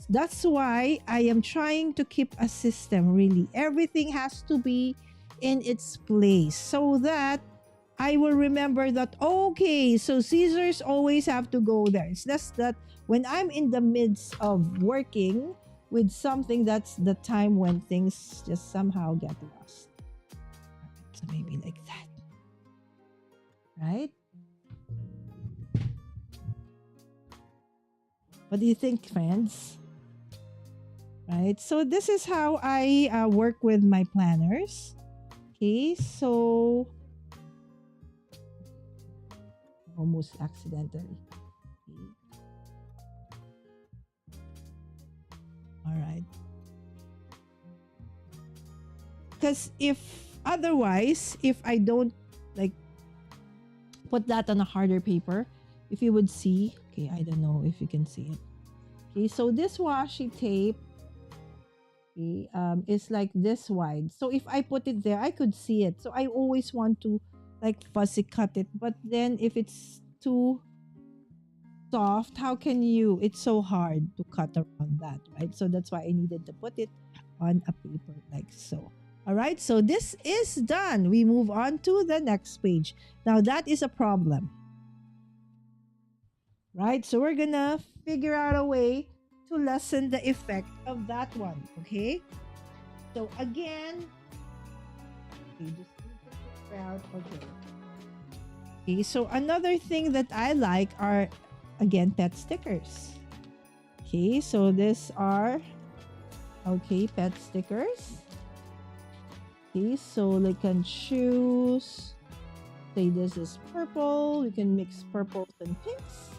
That's why I am trying to keep a system, really. Everything has to be in its place so that I will remember that, okay, so scissors always have to go there. It's just that when I'm in the midst of working with something, that's the time when things just somehow get lost. So maybe like that. Right? What do you think, friends? Right? So this is how I work with my planners. Okay, so almost accidentally. Okay. All right. Because if I don't like put that on a harder paper, if you would see, okay, I don't know if you can see it. Okay, so this washi tape, okay, is like this wide. So if I put it there, I could see it. So I always want to like fussy cut it. But then if it's too soft, how can you? It's so hard to cut around that, right? So that's why I needed to put it on a paper like so. All right, so this is done. We move on to the next page. Now that is a problem, right? So we're gonna figure out a way to lessen the effect of that one, okay? So again, okay, just need to figure out, okay. Okay, so another thing that I like are, again, pet stickers. Okay, so these are, okay, pet stickers. Okay, so they can choose, say this is purple, you can mix purples and pinks.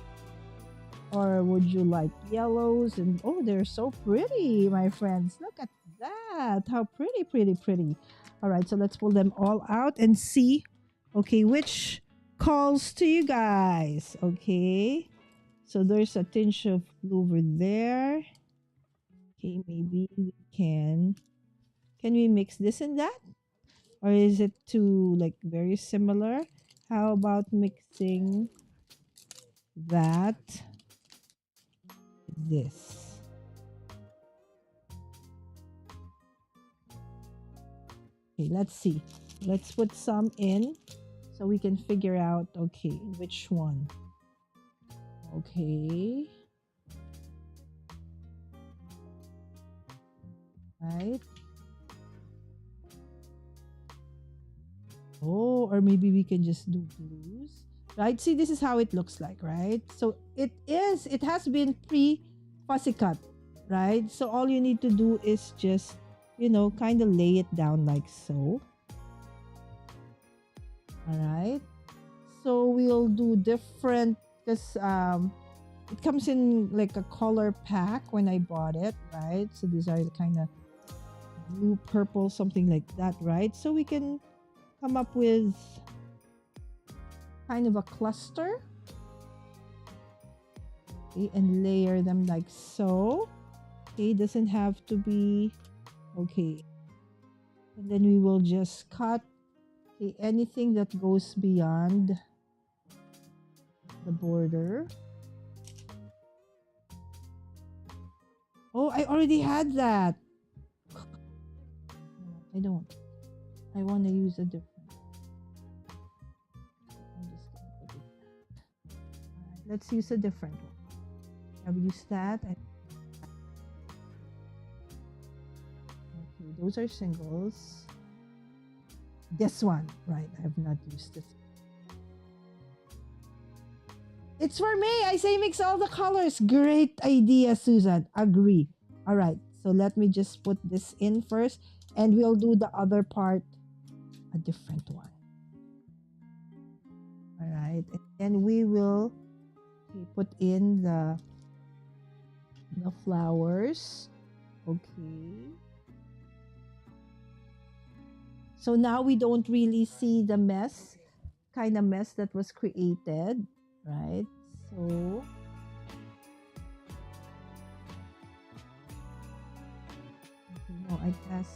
Or would you like yellows? And oh, they're so pretty, my friends. Look at that. How pretty, pretty, pretty. All right, so let's pull them all out and see, okay, which calls to you guys. Okay, so there's a tinge of blue over there. Okay, maybe we can we mix this and that? Or is it too like very similar? How about mixing that with this? Okay, let's see. Let's put some in so we can figure out, okay, which one. Okay. Right. Oh, or maybe we can just do blues. right? See, this is how it looks like, right? So it has been pre-fussy cut, right? So all you need to do is just, kind of lay it down like so. All right. So we'll do different, because it comes in like a color pack when I bought it, right? So these are the kind of blue, purple, something like that, right? So we can come up with kind of a cluster, okay, and layer them like so. Okay, doesn't have to be okay. And then we will just cut, okay, anything that goes beyond the border. Oh, I already had that. I don't. I want to use a different. I'm just gonna put it. All right, let's use a different one. I've used that. Okay, those are singles. This one, right? I have not used this. It's for me. I say mix all the colors. Great idea, Susan. Agree. All right. So let me just put this in first, and we'll do the other part, a different one. All right. And then we will put in the flowers. Okay. So now we don't really see the kind of mess that was created, right? So no, I guess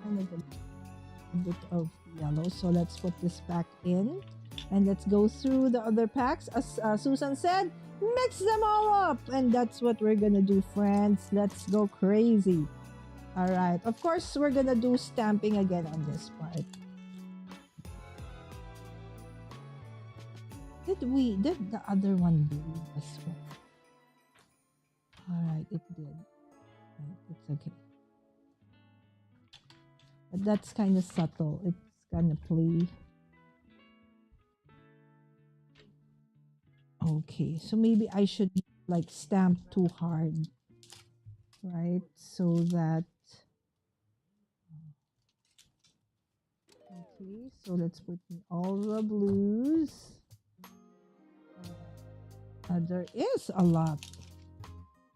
kind of a bit of yellow. So let's put this back in, and let's go through the other packs. As Susan said, mix them all up, and that's what we're gonna do, friends. Let's go crazy. All right. Of course, we're gonna do stamping again on this part. Did the other one do as well? All right, it did. Right, it's okay. But that's kind of subtle. It's gonna play. Okay, so maybe I should like stamp too hard, right? So that. Okay, so let's put in all the blues. There is a lot.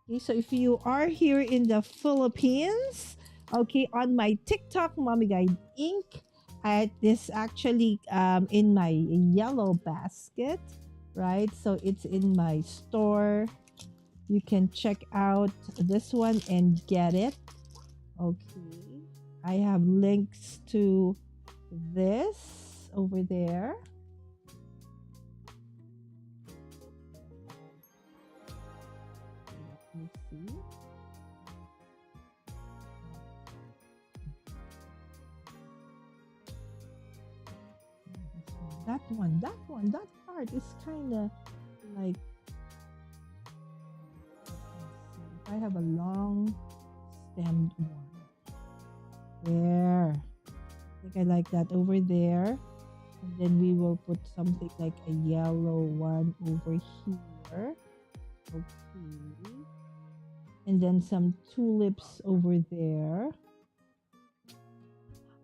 Okay, so if you are here in the Philippines, okay, on my TikTok Mommy Guide Inc., this actually in my yellow basket, right? So it's in my store. You can check out this one and get it. Okay, I have links to this over there. Let me see. That part is kind of like, I have a long stemmed one. There. I think I like that over there. And then we will put something like a yellow one over here. Okay. And then some tulips over there.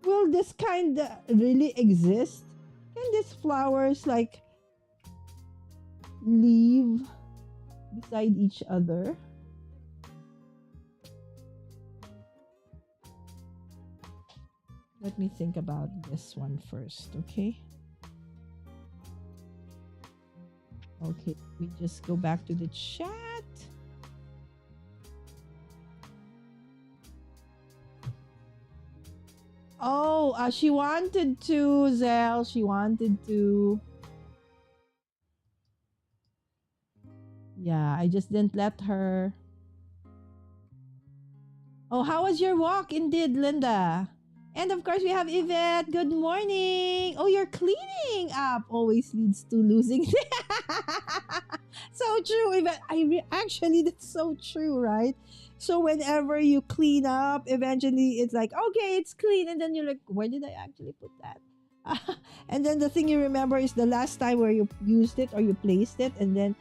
Will this kind of really exist? Can these flowers like live beside each other? Let me think about this one first, okay? Okay, we just go back to the chat. Oh, she wanted to, Zell. She wanted to. Yeah, I just didn't let her. Oh, how was your walk? Indeed, Linda. And of course, we have Yvette. Good morning. Oh, you're cleaning up. Always leads to losing. So true, Yvette. Actually, that's so true, right? So whenever you clean up, eventually it's like, okay, it's clean. And then you're like, where did I actually put that? And then the thing you remember is the last time where you used it or you placed it, and then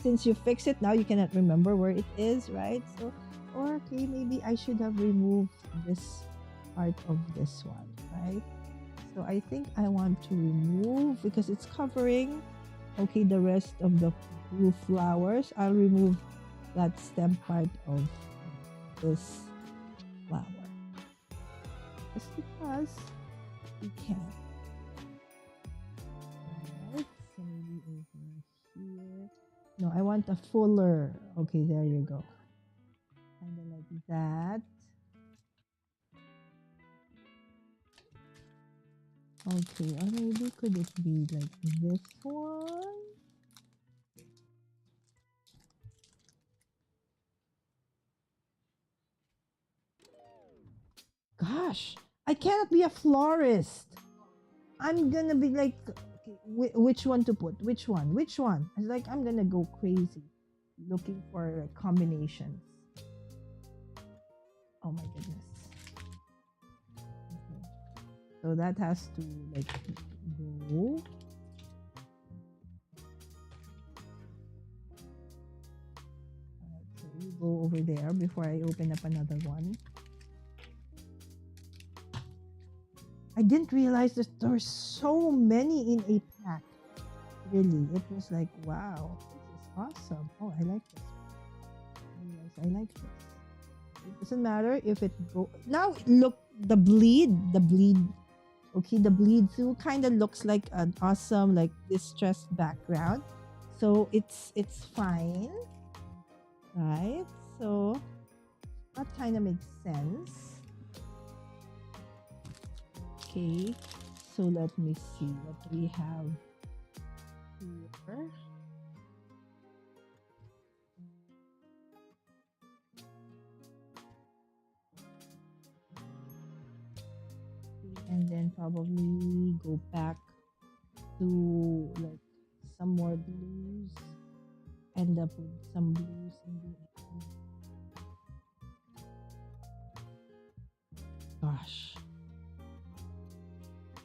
since you fix it now, you cannot remember where it is, right? So, or okay, maybe I should have removed this part of this one, right? So I think I want to remove because it's covering, okay, the rest of the blue flowers. I'll remove that stem part of this flower just because we can. Right, so maybe over here. No, I want a fuller. Okay, there you go. Kind of like that. Okay, or maybe could it be like this one? Gosh, I cannot be a florist. I'm gonna be like, okay, which one to put? Which one? Which one? It's like I'm gonna go crazy looking for like, combinations. Oh my goodness. Okay. So that has to like go. Alright, so you go over there before I open up another one. I didn't realize that there's so many in a pack. Really, it was like, wow, this is awesome. Oh, I like this. Yes, I like this. It doesn't matter if it go now. Look, the bleed. Okay, the bleed through kind of looks like an awesome, like distressed background. So it's fine, right? So that kind of makes sense. Okay, so let me see what we have here. And then probably go back to like some more blues. End up with some blues in the end. Gosh.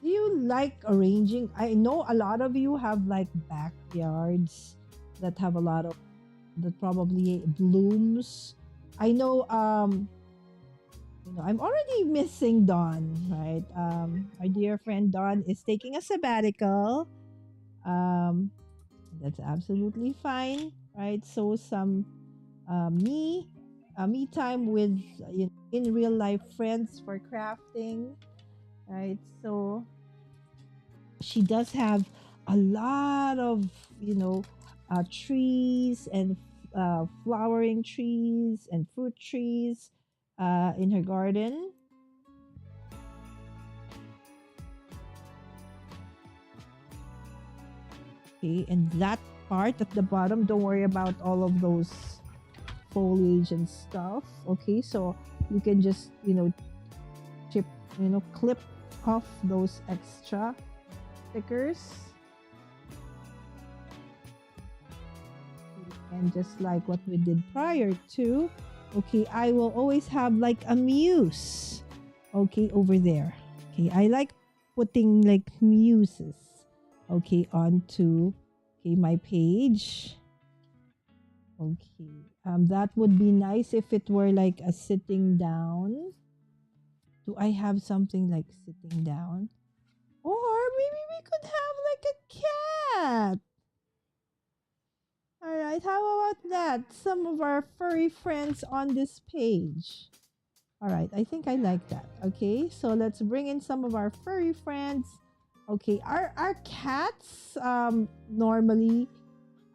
Do you like arranging? I know a lot of you have like backyards that have a lot of that probably blooms. I know I'm already missing Dawn, right? Our dear friend Dawn is taking a sabbatical. Um that's absolutely fine, right? So some me time with in real life friends for crafting, right? So she does have a lot of trees and flowering trees and fruit trees in her garden. Okay, and that part at the bottom, don't worry about all of those foliage and stuff. Okay, so you can just chip clip off those extra stickers. And just like what we did prior to, okay, I will always have like a muse, okay, over there. Okay, I like putting like muses, okay, onto my page. Okay, that would be nice if it were like a sitting down. Do I have something like sitting down? Or maybe we could have like a cat. All right, how about that? Some of our furry friends on this page. All right, I think I like that. Okay, so let's bring in some of our furry friends. Okay, are cats normally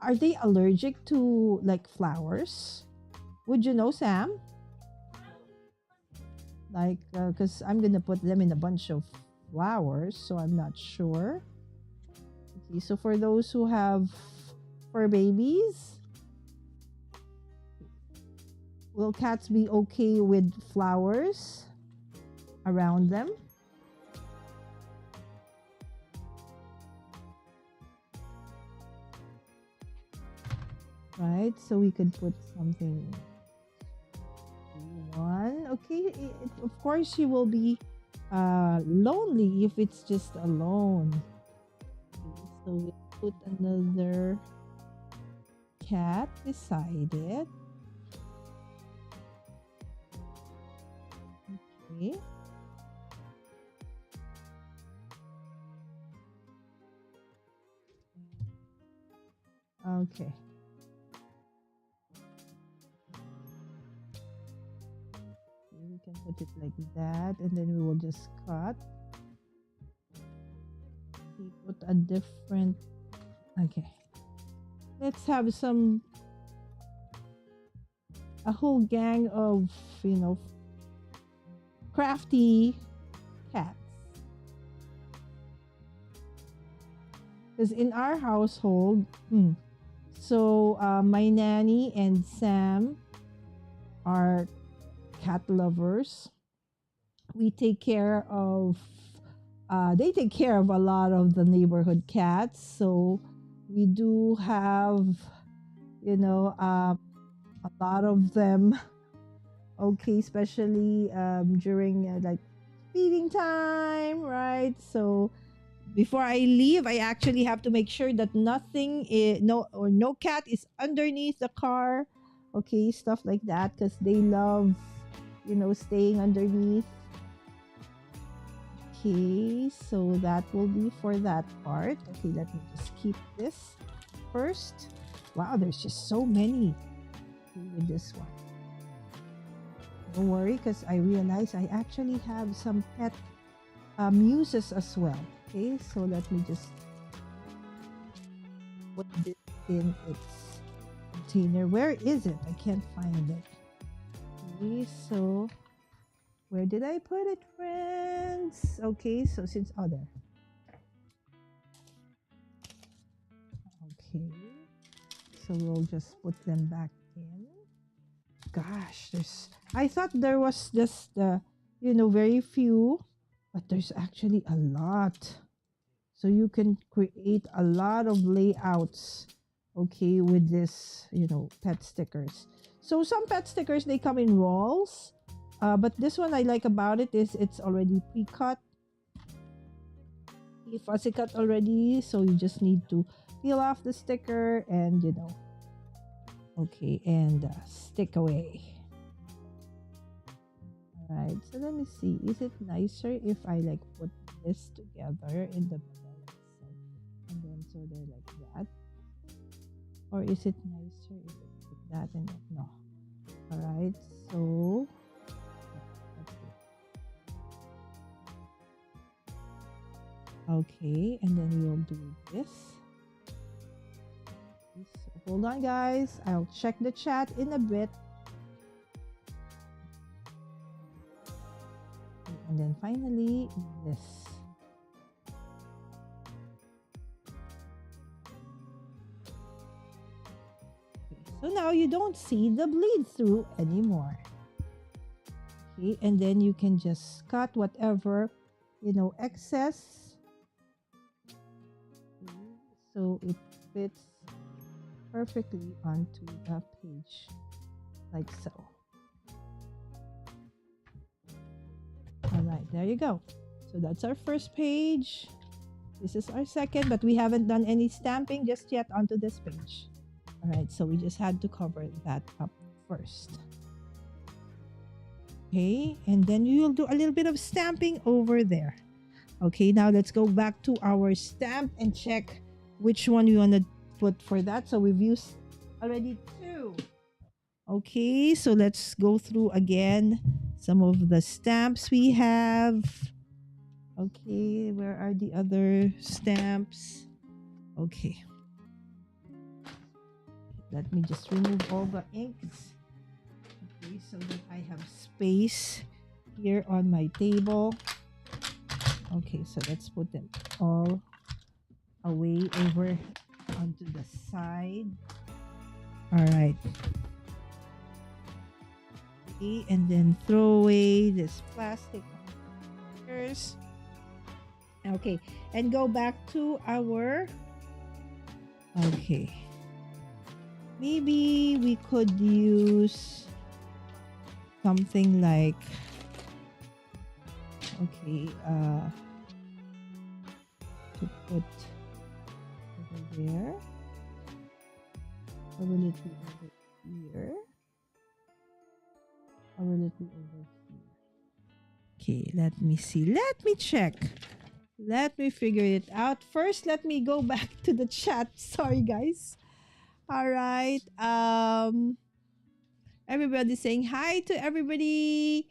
are they allergic to like flowers? Would you know, Sam? Like, because I'm gonna put them in a bunch of flowers, so I'm not sure. Okay, so for those who have fur babies, will cats be okay with flowers around them? Right, so we could put something one. Okay, of course she will be lonely if it's just alone. Okay, so we put another cat beside it. Okay. Okay. We can put it like that, and then we will just cut. We put a different. Okay. Let's have a whole gang of, you know, crafty cats. Because in our household, so my nanny and Sam are cat lovers. We take care of, they take care of a lot of the neighborhood cats. So we do have, you know, a lot of them. Okay, especially during like feeding time, right? So before I leave, I actually have to make sure that no cat is underneath the car. Okay, stuff like that, because they love, you know, staying underneath. Okay, so that will be for that part. Okay, let me just keep this first. Wow, there's just so many. Okay, with this one. Don't worry, because I realize I actually have some pet muses as well. Okay, so let me just put this in its container. Where is it? I can't find it. Okay, so where did I put it, friends? Okay, so since there. Okay, so we'll just put them back in. Gosh, I thought there was just you know, very few, but there's actually a lot. So you can create a lot of layouts, okay, with this, you know, pet stickers. So some pet stickers, they come in rolls, but this one I like about it is it's already pre-cut, fussy cut already. So you just need to peel off the sticker and, you know, okay, and stick away. All right, so let me see. Is it nicer if I like put this together in the middle, and then so they're like that? Or is it nicer if it's like that and then no? All right, so okay, and then we'll do this. So hold on, guys. I'll check the chat in a bit. And then finally, this. Okay, so now you don't see the bleed through anymore. Okay, and then you can just cut whatever, you know, excess. Okay, so it fits perfectly onto the page, like so. All right, there you go. So that's our first page. This is our second, but we haven't done any stamping just yet onto this page. All right, so we just had to cover that up first. Okay, and then we will do a little bit of stamping over there. Okay, now let's go back to our stamp and check which one we want to put for that. So we've used already 2. Okay, so let's go through again some of the stamps we have. Okay, where are the other stamps? Okay. Let me just remove all the inks. Okay, so that I have space here on my table. Okay, so let's put them all away over onto the side. All right. Okay, and then throw away this plastic. Okay, and go back to our, okay, maybe we could use something like Okay, to put over there. Or will it be over here? Or will it be over here? Okay, let me see. Let me check. Let me figure it out. First, let me go back to the chat. Sorry, guys. All right. Everybody's saying hi to everybody.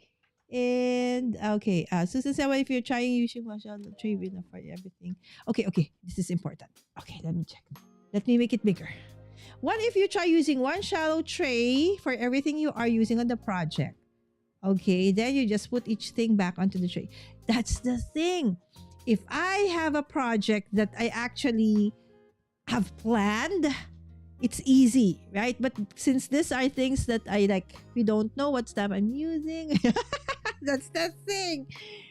And okay, Susan said, well, if you're trying using mashallah tray enough for everything. Okay, this is important. Okay, let me check. Let me make it bigger. What if you try using one shallow tray for everything you are using on the project? Okay, then you just put each thing back onto the tray. That's the thing. If I have a project that I actually have planned, it's easy, right? But since these are things that I like, we don't know what stuff I'm using. That's the thing,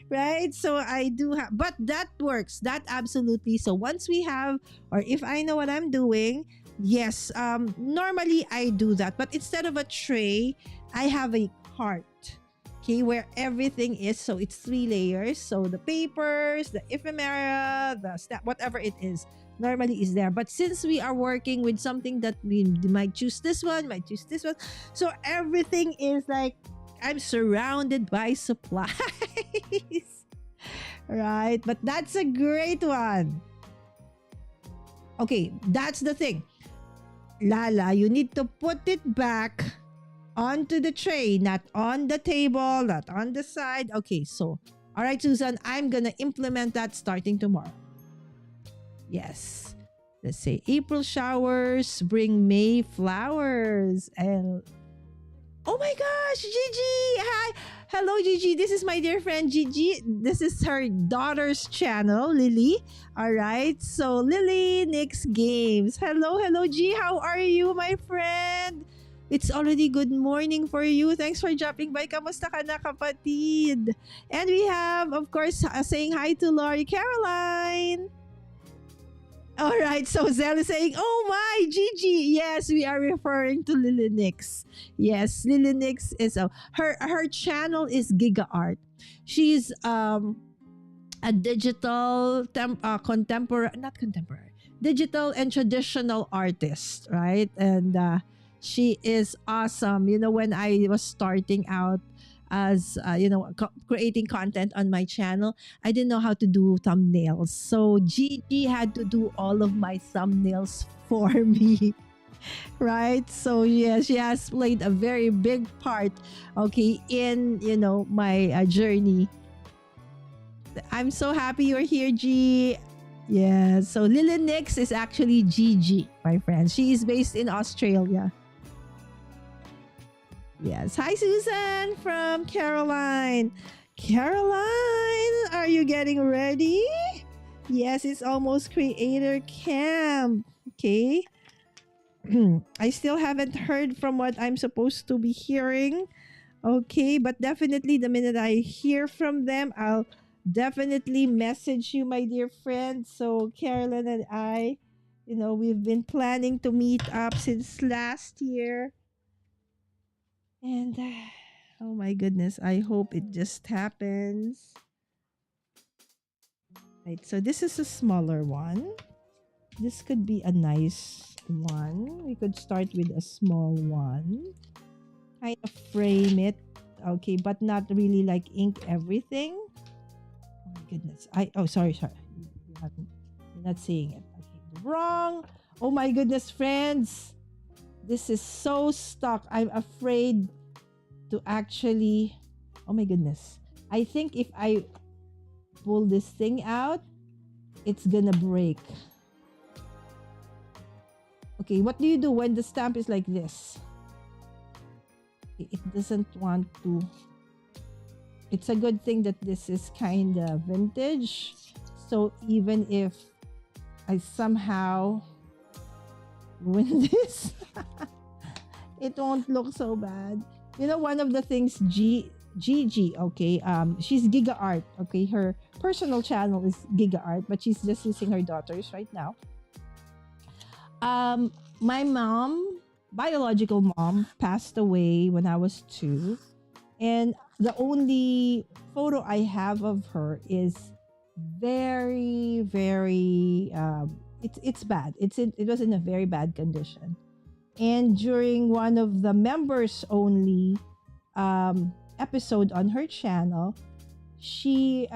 right? So I do have, but that works. That absolutely. So once we have, or if I know what I'm doing, yes, normally I do that. But instead of a tray, I have a cart. Okay, where everything is. So it's 3 layers. So the papers, the ephemera, the whatever it is, normally is there. But since we are working with something that we might choose this one, might choose this one. So everything is like, I'm surrounded by supplies. Right? But that's a great one. Okay, that's the thing. Lala, you need to put it back onto the tray, not on the table, not on the side. Okay, so, all right, Susan, I'm gonna implement that starting tomorrow. Yes. Let's say April showers bring May flowers. And oh my gosh, Gigi! Hi! Hello, Gigi. This is my dear friend, Gigi. This is her daughter's channel, Lily. All right. So, Lily, Nick's Games. Hello, G. How are you, my friend? It's already good morning for you. Thanks for dropping by. Kamusta ka na, kapatid? And we have, of course, saying hi to Lori Caroline. All right, so Zell is saying, oh my, Gigi. Yes, we are referring to Lily Nix. Yes, Lily Nix is, her channel is Giga Art. She's a digital, digital and traditional artist, right? And she is awesome. You know, when I was starting out as, creating content on my channel, I didn't know how to do thumbnails. So Gigi had to do all of my thumbnails for me. Right? So yeah, she has played a very big part, okay, in, my journey. I'm so happy you're here, G. Yeah, so Lily Nix is actually Gigi, my friend. She is based in Australia. Yes. Hi, Susan from Caroline. Caroline, are you getting ready? Yes, it's almost creator camp. Okay. I still haven't heard from what I'm supposed to be hearing. Okay, but definitely the minute I hear from them, I'll definitely message you, my dear friend. So Caroline and I, we've been planning to meet up since last year. And oh my goodness, I hope it just happens. Right, so this is a smaller one. This could be a nice one. We could start with a small one. Kind of frame it. Okay, but not really like ink everything. Oh my goodness. Sorry. You're not seeing it. Okay, wrong. Oh my goodness, friends. This is so stuck. I'm afraid to actually, oh my goodness. I think if I pull this thing out, it's gonna break. Okay, what do you do when the stamp is like this? It doesn't want to. It's a good thing that this is kind of vintage. So even if I somehow ruin this, it won't look so bad. One of the things Gigi, okay, she's Giga Art, okay, her personal channel is Giga Art, but she's just using her daughters right now. My mom, biological mom, passed away when I was 2. And the only photo I have of her is very, very it's bad. It was in a very bad condition. And during one of the members only episode on her channel, she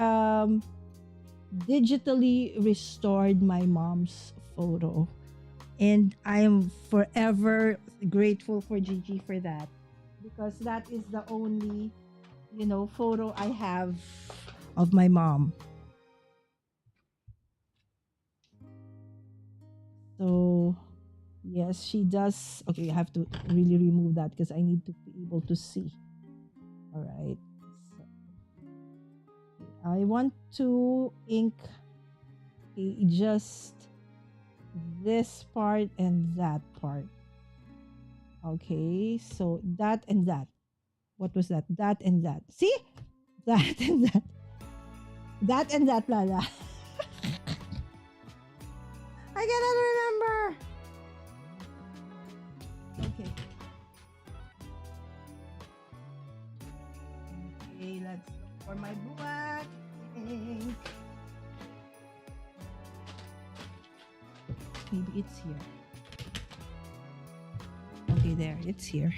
digitally restored my mom's photo. And I am forever grateful for Gigi for that, because that is the only, photo I have of my mom. So, yes, she does. Okay, I have to really remove that because I need to be able to see. All right. So, I want to ink just this part and that part. Okay, so that and that. What was that? That and that. See? That and that. That and that, Lala. I cannot remember. Okay. Okay, let's look for my black ink. Maybe it's here. Okay, there. It's here.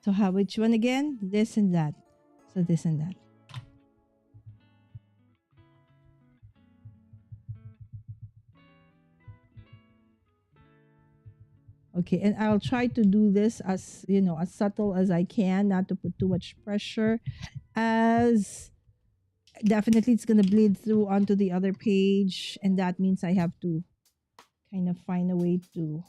So which one again? This and that. So this and that. Okay, and I'll try to do this as, as subtle as I can, not to put too much pressure, as definitely it's going to bleed through onto the other page, and that means I have to kind of find a way to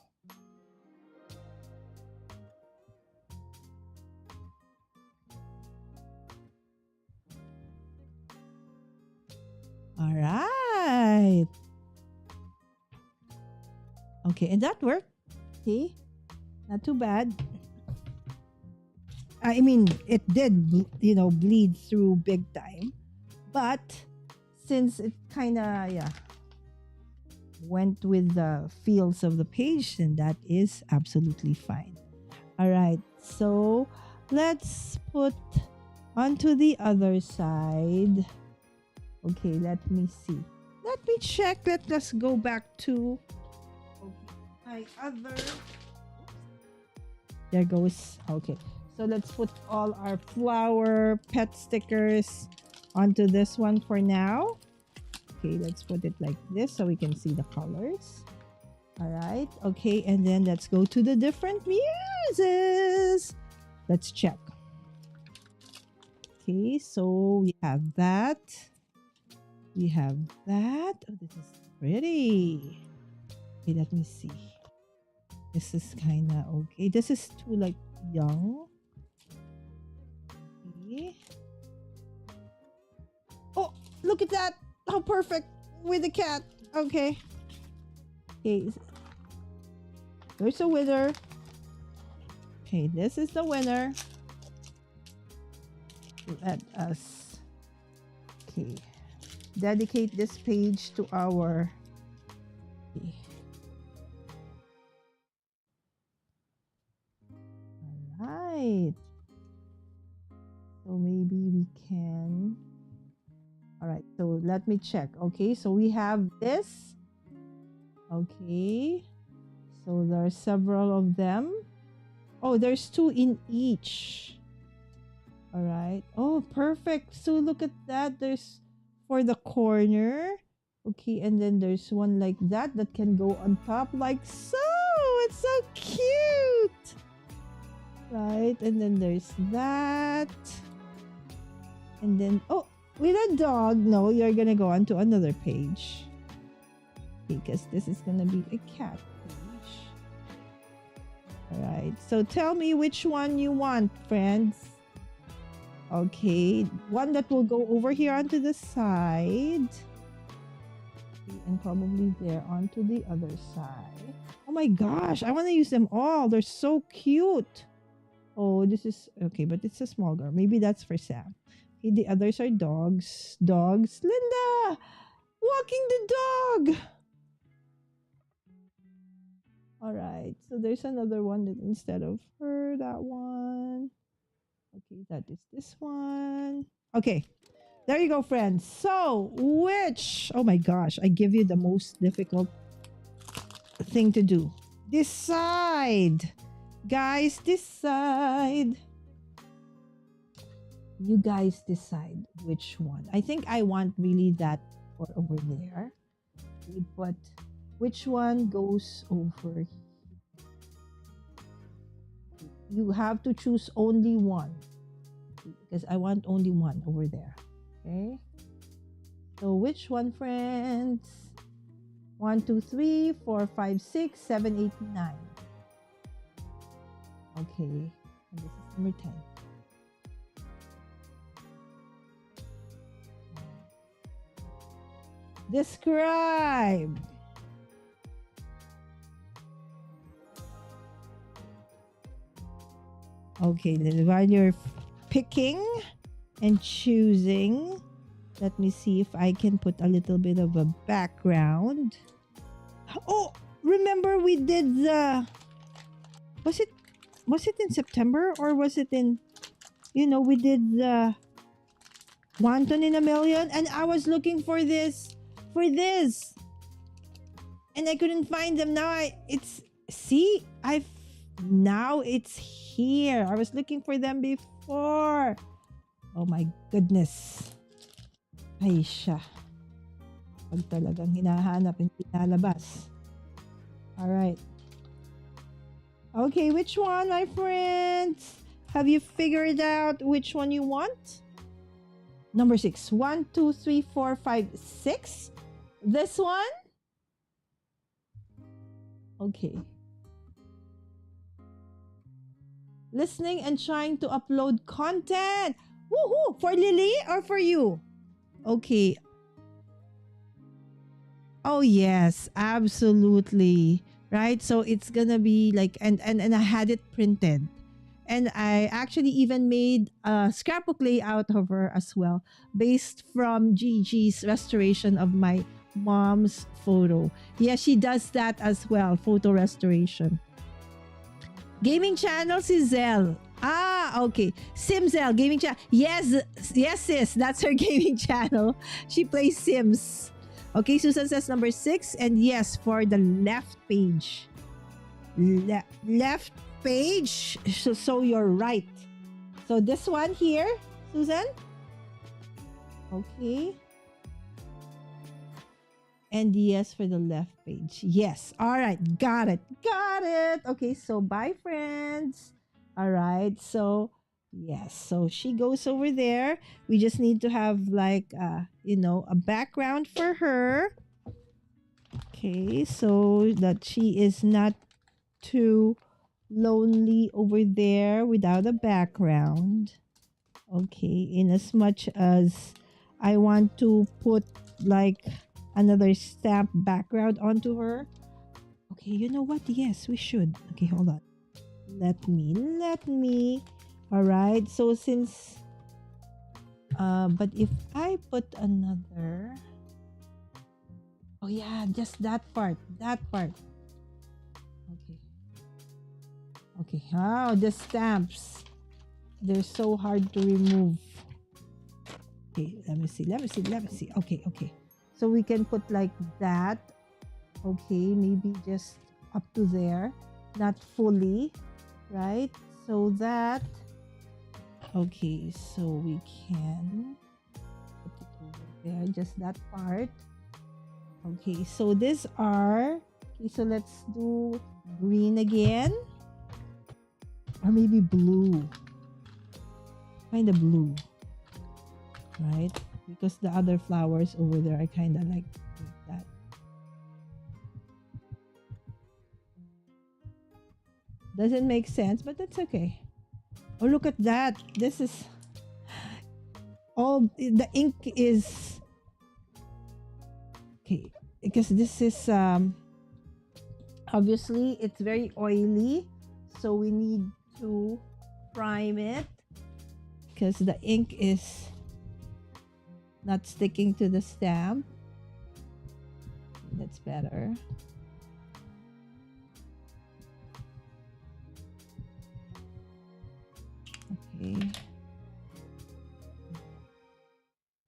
all right. Okay, and that worked. Okay, not too bad. I mean, it did, bleed through big time. But since it kind of, went with the feels of the page, then that is absolutely fine. All right, so let's put onto the other side. Okay, let me see. Let me check. Let us go back to my other. There goes. Okay, so let's put all our flower pet stickers onto this one for now. Okay, let's put it like this so we can see the colors. All right. Okay, and then let's go to the different muses. Let's check. Okay, so we have that. We have that. Oh, this is pretty. Okay, let me see. This is kind of okay. This is too like young. Okay. Oh, look at that. How perfect with the cat. Okay. Okay. There's a winner. Okay, this is the winner. Let us dedicate this page to our all right. So maybe we can. All right, so let me check. Okay, so we have this. Okay, so there are several of them. Oh, there's 2 in each. All right. Oh, perfect. So look at that. There's for the corner. Okay, and then there's one like that that can go on top like so. It's so cute. Right, and then there's that. And then, oh, with a dog. No, you're gonna go on to another page. Because this is gonna be a cat page. Alright, so tell me which one you want, friends. Okay, one that will go over here onto the side. And probably there onto the other side. Oh my gosh, I want to use them all. They're so cute. Oh, this is okay, but it's a small girl. Maybe that's for Sam. Okay, the others are dogs. Dogs. Linda! Walking the dog! All right. So there's another one that instead of her, that one. Okay, that is this one. Okay. There you go, friends. So, which, oh my gosh, I give you the most difficult thing to do. Decide. Guys, decide. You guys decide which one. I think I want really that for over there. Okay, but which one goes over? You have to choose only one because I want only one over there. Okay. So which one, friends? 1, 2, 3, 4, 5, 6, 7, 8, 9. Okay. And this is number 10. Describe. Okay, then while you're picking and choosing, let me see if I can put a little bit of a background. Oh, remember we did the was it in September or was it in we did the Wanton in a Million and I was looking for this and I couldn't find them. Now now it's here. I was looking for them before. Oh my goodness. Ay siya. Pag talagang hinahanap and pinalabas. Alright. Okay, which one, my friends? Have you figured out which one you want? Number 6. 1, 2, 3, 4, 5, 6. This one? Okay. Listening and trying to upload content. Woohoo! For Lily or for you? Okay. Oh yes, absolutely. Right? So it's gonna be like and I had it printed. And I actually even made a scrapbook layout of her as well, based from Gigi's restoration of my mom's photo. Yeah, she does that as well, photo restoration. Gaming channel si Zell. Ah, okay. Simzel gaming channel. Yes, sis. That's her gaming channel. She plays Sims. Okay, Susan says number 6. And yes, for the left page. Left page. So you're right. So this one here, Susan. Okay. And yes for the left page. Yes. All right. Got it. Okay. So bye, friends. All right. So yes. So she goes over there. We just need to have like a background for her. Okay. So that she is not too lonely over there without a background. Okay. In as much as I want to put like another stamp background onto her. Okay, you know what? Yes, we should. Okay, hold on. Let me. All right. So since but if I put another oh yeah, just that part. Okay. Okay. Oh, the stamps. They're so hard to remove. Okay, let me see. Okay. So we can put like that. Okay, maybe just up to there, not fully, right? So that, okay, so we can put it over there, just that part. Okay, so these are, okay, so let's do green again, or maybe blue, kind of blue, right? Because the other flowers over there, I kind of like that. Doesn't make sense, but that's okay. Oh, look at that. This is all the ink is okay because this is obviously it's very oily, so we need to prime it because the ink is not sticking to the stamp. That's better. Okay.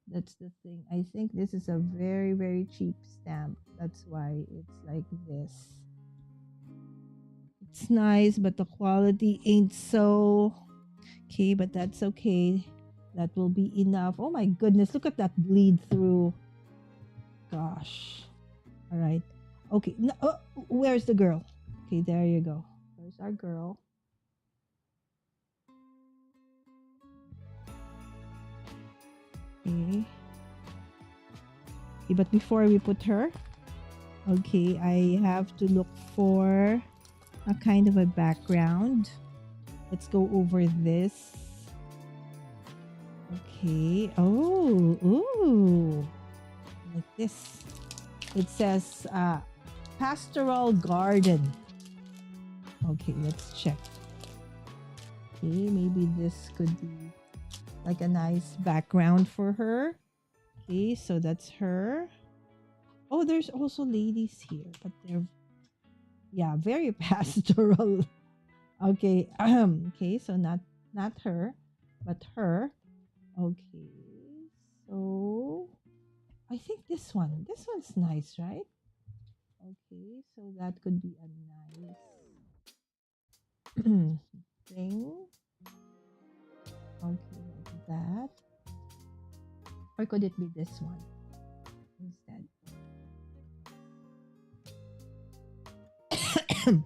That's the thing. I think this is a very, very cheap stamp. That's why it's like this. It's nice, but the quality ain't so okay, but that's okay. That will be enough. Oh my goodness, look at that bleed through. Gosh. All right. Okay. No, where's the girl? Okay, there you go. There's our girl. Okay. Okay, but before we put her, okay, I have to look for a kind of a background. Let's go over this. Okay. Oh, ooh. Like this. It says pastoral garden. Okay, let's check. Okay, maybe this could be like a nice background for her. Okay, so that's her. Oh, there's also ladies here, but they're very pastoral. Okay, okay, so not her, but her. Okay, so I think this one's nice, right? Okay, so that could be a nice thing. Okay, like that. Or could it be this one instead? Okay,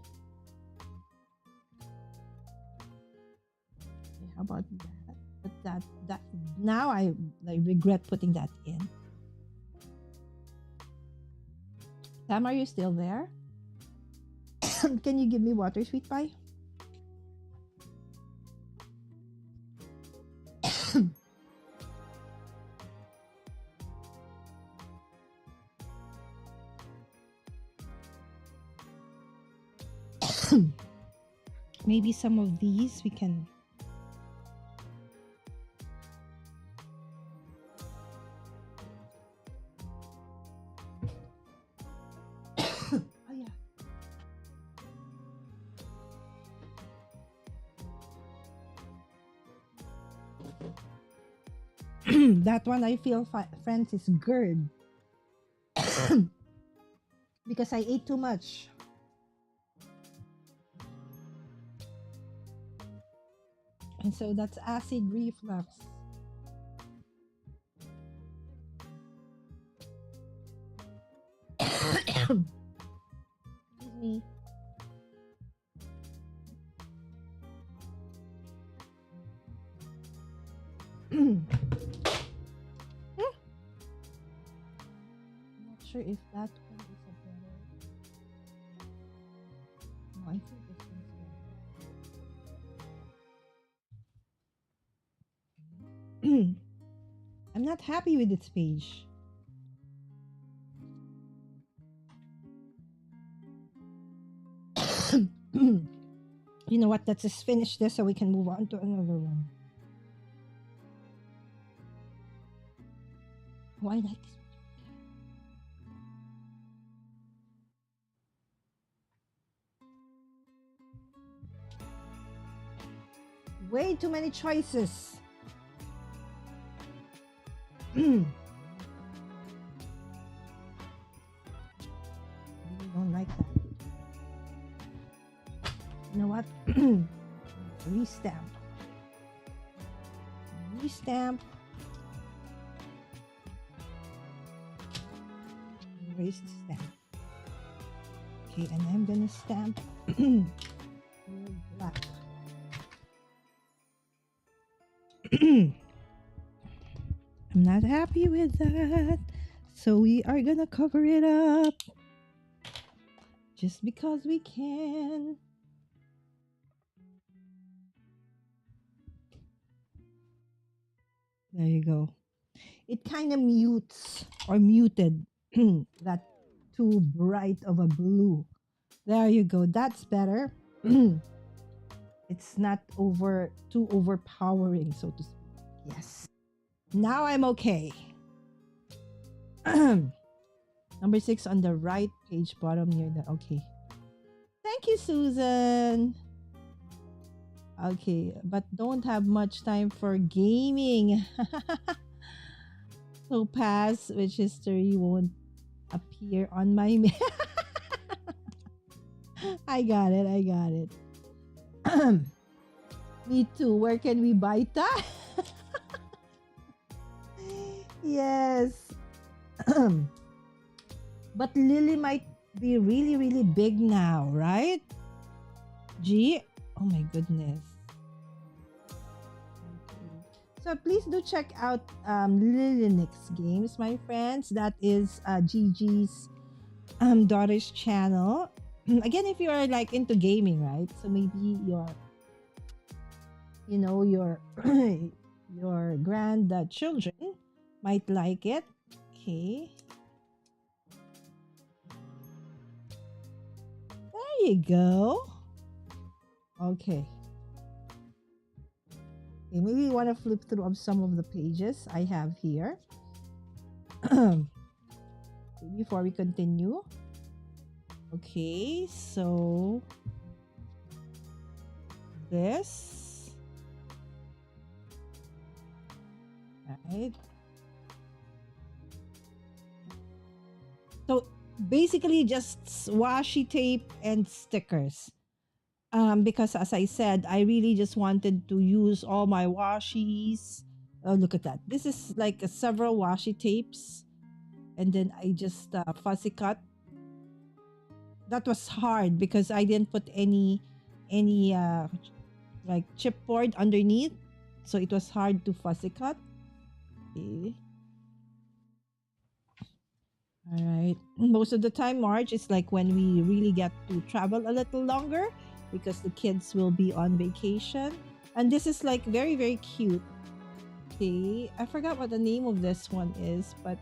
how about that? But that now I regret putting that in. Sam, are you still there? Can you give me water, sweet pie? Maybe some of these we can. Oh yeah. That one I feel Francis GERD because I ate too much. And so that's acid reflux. Excuse me. I'm not sure if that one is a better. No, I think this one's better. I'm not happy with this page. You know what? Let's just finish this so we can move on to another one. Oh, I like this. Way too many choices. I really don't like that. You know what? Restamp. Restamp. Erase the stamp. Okay, and I'm gonna stamp black. I'm not happy with that. So we are gonna cover it up. Just because we can. There you go. It kind of mutes or muted that too bright of a blue. There you go. That's better. It's not too overpowering, so to speak. Yes. Now I'm okay. Number 6 on the right page bottom near the okay. Thank you, Susan. Okay, but don't have much time for gaming. So pass, which history won't appear on my I got it. I got it. Me too. Where can we buy that? Yes. But Lily might be really, really big now, right? G. Oh my goodness. So please do check out Linux Games, my friends. That is Gigi's daughter's channel. Again, if you are like into gaming, right? So maybe your your grandchildren might like it. Okay, there you go. Okay. Okay, maybe you want to flip through of some of the pages I have here. Before we continue. Okay, so this, right? So basically just washi tape and stickers. Because as I said, I really just wanted to use all my washies. Oh, look at that. This is like several washi tapes. And then I just fussy cut. That was hard because I didn't put any like chipboard underneath. So it was hard to fussy cut. Okay. All right. Most of the time, March is like when we really get to travel a little longer because the kids will be on vacation. And this is like very, very cute. Okay. I forgot what the name of this one is, but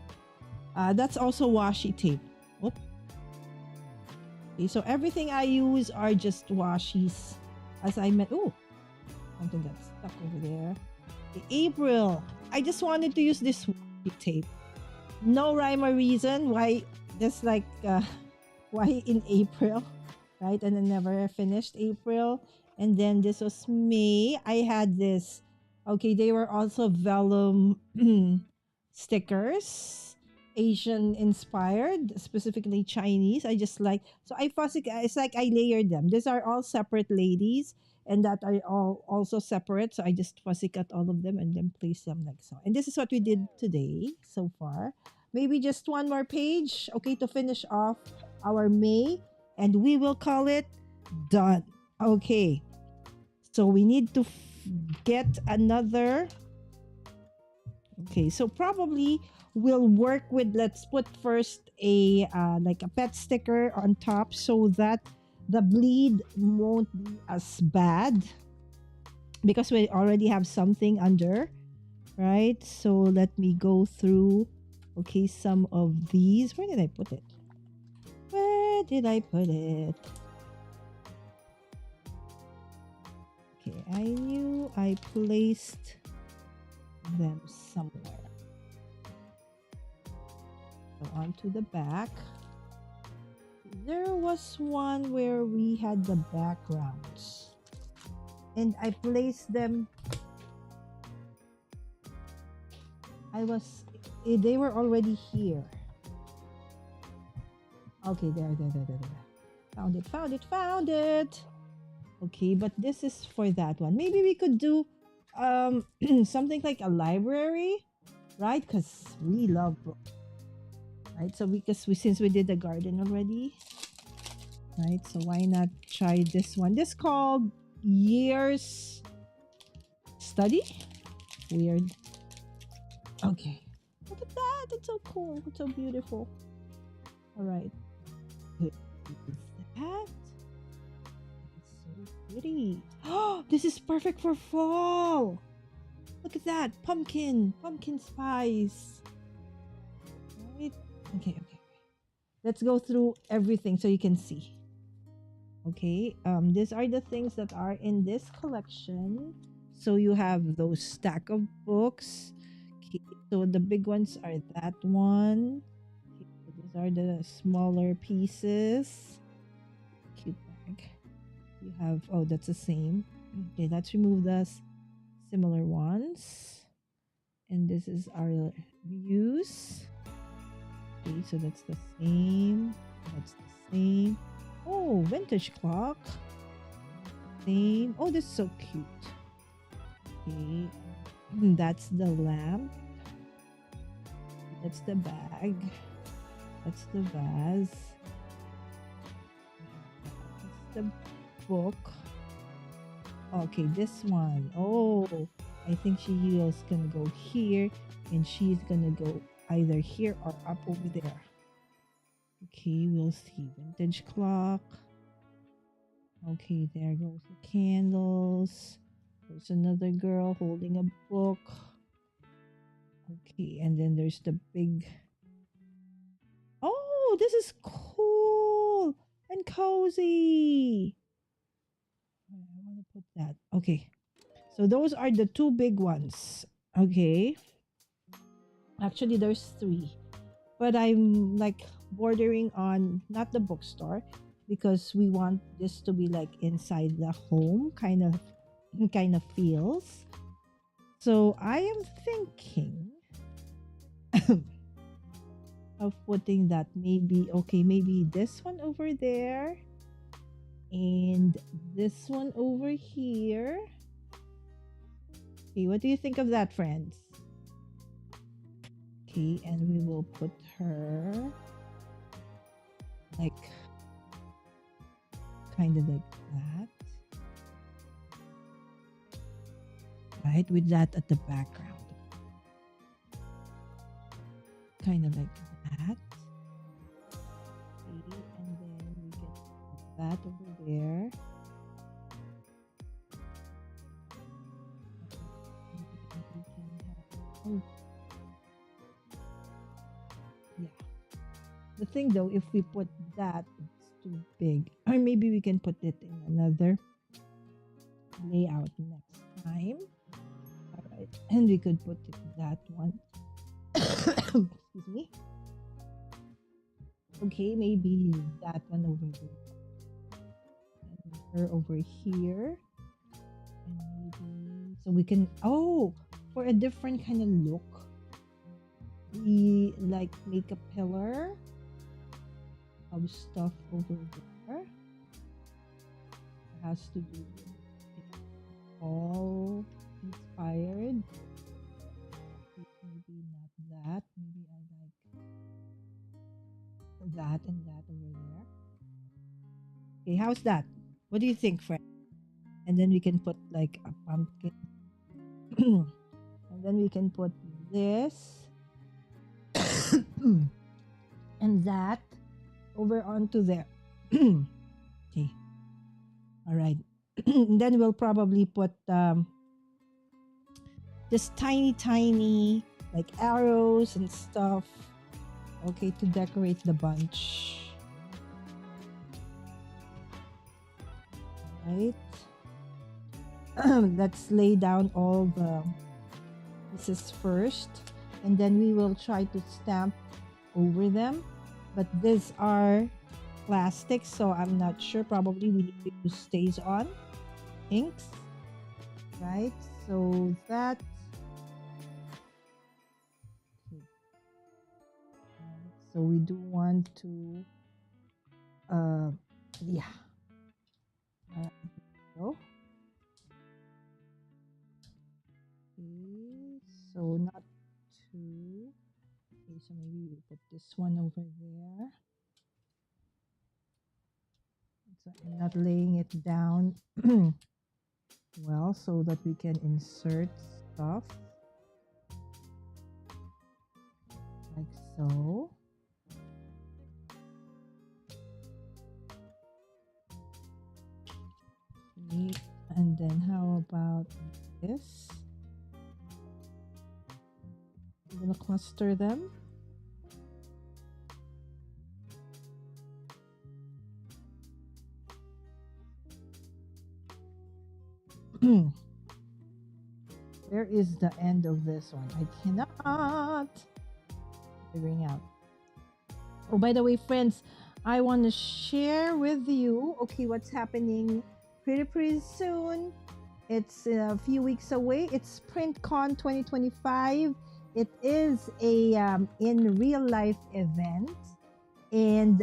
that's also washi tape. Whoop. Okay. So everything I use are just washies. As I meant. Oh, something got stuck over there. Okay, April. I just wanted to use this washi tape. No rhyme or reason why just like why in April, right? And I never finished April. And then this was May. I had this. Okay, they were also vellum stickers, Asian inspired, specifically Chinese. I just like so I fussy. It's like I layered them. These are all separate ladies, and that are all also separate. So I just fussy cut all of them and then place them like so. And this is what we did today so far. Maybe just one more page, okay, to finish off our May, and we will call it done. Okay, so we need to get another. Okay, so probably we'll work with. Let's put first a like a pet sticker on top so that the bleed won't be as bad because we already have something under, right? So let me go through. Okay, some of these. Where did I put it? Where did I put it? Okay, I knew I placed them somewhere. So onto the back. There was one where we had the backgrounds. And I placed them. They were already here. Okay, there. Found it. Okay, but this is for that one. Maybe we could do something like a library, right? Because we love books, right? So since we did the garden already, right? So why not try this one? This called Years Study. Weird. Okay. Look at that. It's so cool. It's so beautiful. All right. What is that? It's so pretty. Oh, this is perfect for fall. Look at that. Pumpkin spice. Right? Okay. Let's go through everything so you can see. Okay. These are the things that are in this collection. So you have those stack of books. Okay, so the big ones are that one. Okay, so these are the smaller pieces. Cute bag. You have that's the same. Okay, let's remove the similar ones. And this is our views. Okay, so that's the same. That's the same. Oh, vintage clock. Same. Oh, this is so cute. Okay, that's the lamp. That's the bag. That's the vase. That's the book. Okay, this one. Oh, I think she was gonna go here, and she's gonna go either here or up over there. Okay, we'll see. Vintage clock. Okay, there goes the candles. There's another girl holding a book. Okay, and then there's the big. Oh, this is cool and cozy. I want to put that. Okay, so those are the two big ones. Okay, actually, there's three, but I'm like bordering on not the bookstore because we want this to be like inside the home kind of feels. So I am thinking of putting that maybe this one over there and this one over here. Okay, what do you think of that, friends? Okay, and we will put her like kind of like that. Right, with that at the background. Kind of like that. Okay, and then we get that over there. Oh. Yeah. The thing though, if we put that, it's too big. Or maybe we can put it in another layout next time. Alright. And we could put it that one. Excuse me. Okay, maybe that one over there. And her over here. And maybe so we can for a different kind of look. We like make a pillar of stuff over there. It has to do with it all inspired. Maybe not that. Maybe I like that and that over there. Okay, how's that? What do you think, friend? And then we can put like a pumpkin. And then we can put this and that over onto there. Okay. All right. Then we'll probably put just tiny like arrows and stuff. Okay, to decorate the bunch. Right. Let's lay down all the pieces first, and then we will try to stamp over them. But these are plastic, so I'm not sure. Probably we need to use stays on inks, right? So that. Okay. Right. So we do want to, yeah. So. Okay, so not two. Okay, so maybe we put this one over there. So I'm not laying it down well so that we can insert stuff like so. Okay, and then how about this? I'm gonna cluster them. Where is the end of this one? I cannot figuring out. Oh, by the way, friends, I want to share with you, okay, what's happening pretty soon. It's a few weeks away. It's PrintCon 2025. It is a in real life event, and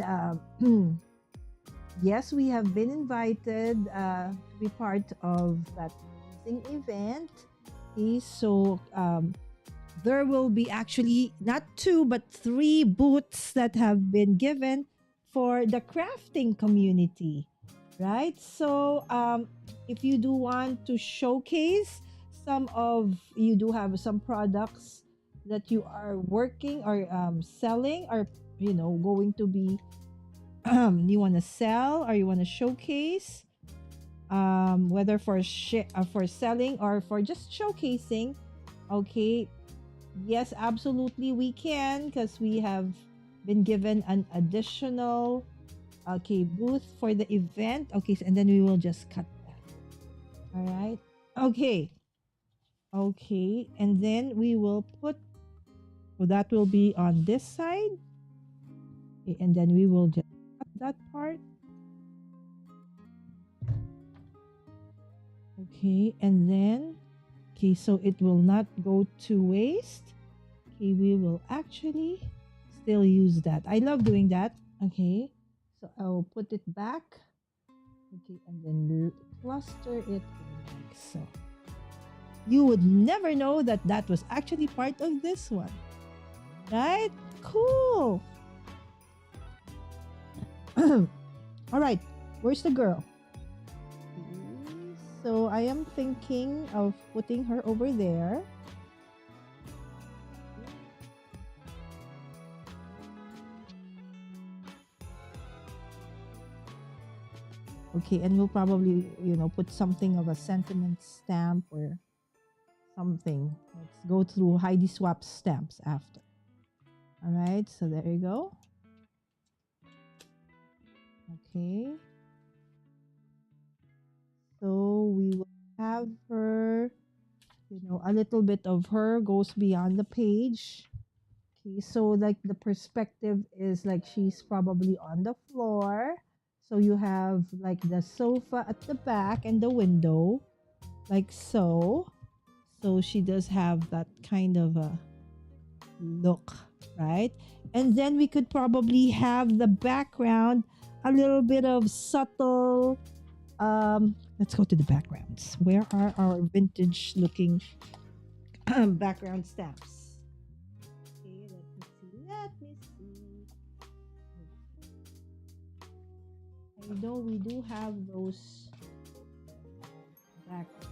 yes, we have been invited to be part of that amazing event. Okay, so there will be actually not two but three booths that have been given for the crafting community, right? So if you do want to showcase some of, you do have some products that you are working or selling, or going to be you want to sell or you want to showcase, whether for selling or for just showcasing. Okay, yes, absolutely we can, because we have been given an additional booth for the event. Okay, and then we will just cut that. All right. Okay. Okay, and then we will put, so that will be on this side. Okay, and then we will just cut that part. Okay, and then, okay, so it will not go to waste. Okay, we will actually still use that. I love doing that. Okay, so I'll put it back. Okay, and then cluster it in like so. You would never know that that was actually part of this one, right? Cool. All right, where's the girl? So I am thinking of putting her over there. Okay, and we'll probably, put something of a sentiment stamp or something. Let's go through Heidi Swap stamps after. All right, so there you go. Okay. So we will have her, a little bit of her goes beyond the page. Okay, so like the perspective is like she's probably on the floor. So you have like the sofa at the back and the window, like so. So she does have that kind of a look, right? And then we could probably have the background, a little bit of subtle. Let's go to the backgrounds. Where are our vintage looking background stamps? Okay, let me see. Let me see. I know we do have those backgrounds.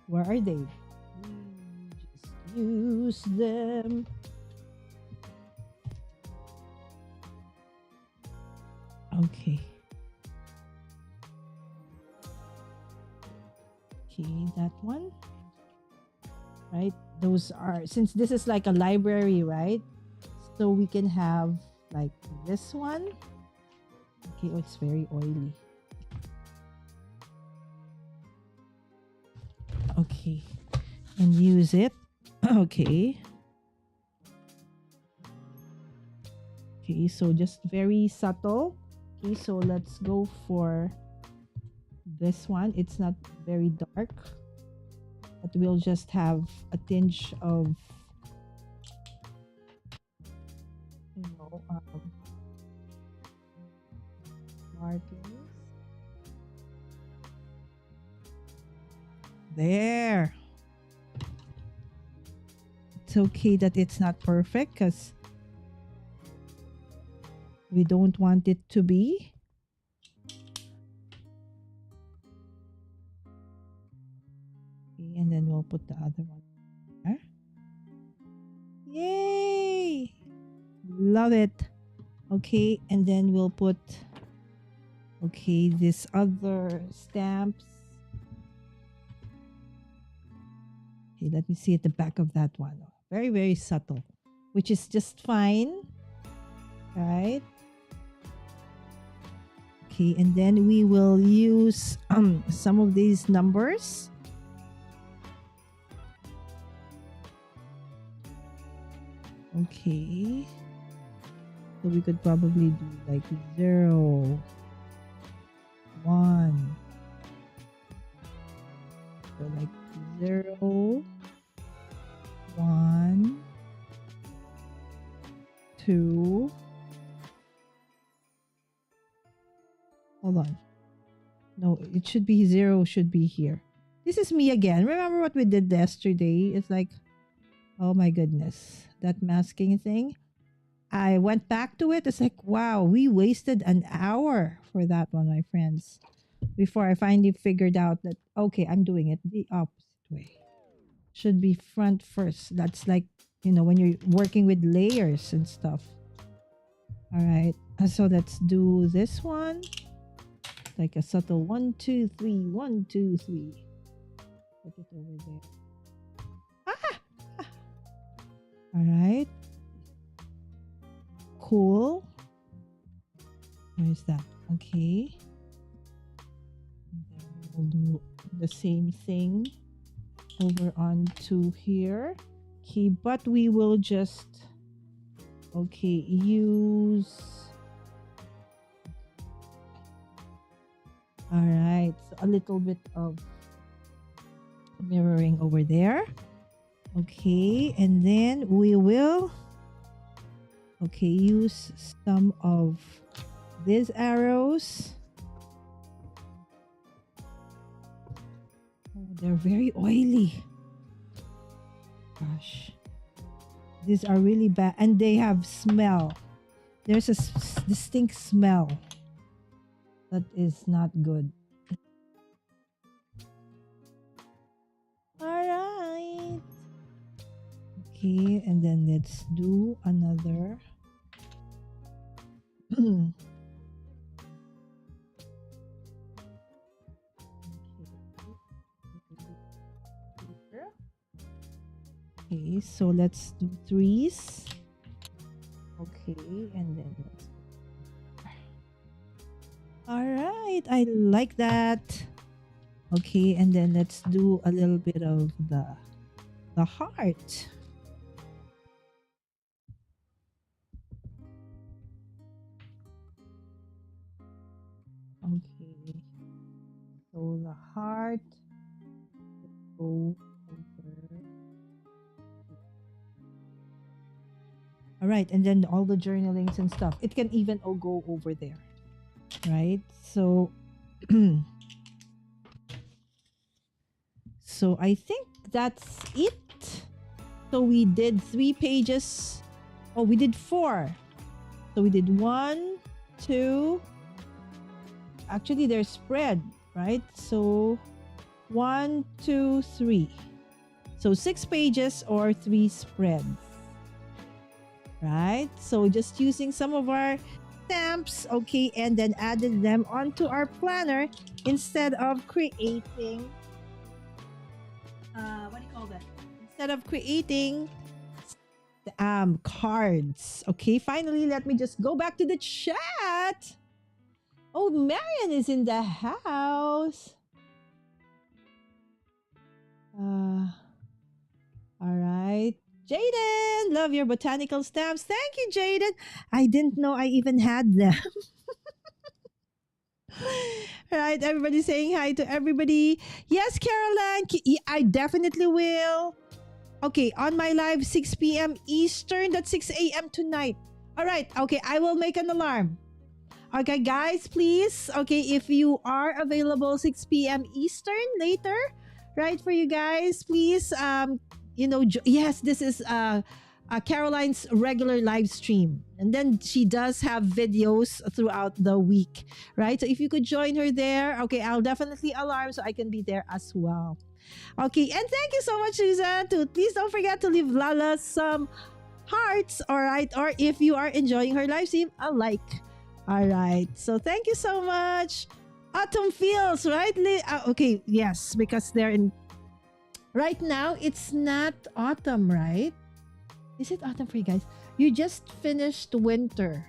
Where are they? We just use them. Okay. Okay, that one. Right? Those are, since this is like a library, right? So we can have like this one. Okay, oh, it's very oily. Okay, and use it. Okay. Okay, so just very subtle. Okay, so let's go for this one. It's not very dark, but we'll just have a tinge of, markings. There. It's okay that it's not perfect because we don't want it to be. Okay, and then we'll put the other one there. Yay! Love it. Okay, and then we'll put, okay, this other stamps. Okay, let me see at the back of that one. Very, very subtle, which is just fine, right? Okay, and then we will use some of these numbers. Okay, so we could probably do like 0, 1. So like 0, 1, 2. Hold on. No, it should be 0, should be here. This is me again. Remember what we did yesterday? It's like, oh my goodness, that masking thing. I went back to it. It's like, wow, we wasted an hour for that one, my friends. Before I finally figured out that, okay, I'm doing it the opposite way. Should be front first. That's like, when you're working with layers and stuff. All right. So let's do this one. Like a subtle 1, 2, 3, 1, 2, 3. Put it over there. Ah! All right. Cool. Where's that? Okay. And then we'll do the same thing over onto here. Okay, but we will just use. All right, so a little bit of mirroring over there. Okay, and then we will use some of these arrows. Oh, they're very oily. Gosh, these are really bad, and they have smell. There's a distinct smell that is not good. All right. Okay, and then let's do another. Okay, so let's do 3s. Okay, and then let's. All right, I like that. Okay, and then let's do a little bit of the heart. Okay, so the heart will go over. All right, and then all the journalings and stuff. It can even all go over there, right? So, so I think that's it. So we did 3 pages. Oh, we did 4. So we did 1, 2. Actually, they're spread, right? So 1, 2, 3. So 6 pages or 3 spreads. Right? So just using some of our stamps, okay, and then added them onto our planner instead of creating what do you call that? Instead of creating cards. Okay, finally, let me just go back to the chat. Oh, Marian is in the house. All right. Jaden, love your botanical stamps. Thank you, Jaden. I didn't know I even had them. Right, everybody saying hi to everybody. Yes, Caroline, I definitely will. Okay, on my live 6 p.m. Eastern, that's 6 a.m. tonight. All right, okay, I will make an alarm. Okay, guys, please. Okay, if you are available 6 p.m. Eastern later, right, for you guys, please, yes, this is Caroline's regular live stream. And then she does have videos throughout the week, right? So if you could join her there, okay, I'll definitely alarm so I can be there as well. Okay, and thank you so much, Susan. Please don't forget to leave Lala some hearts, all right? Or if you are enjoying her live stream, a like. All right, so thank you so much. Autumn feels, right? Okay, yes, because they're in. Right now, it's not autumn, right? Is it autumn for you guys? You just finished winter.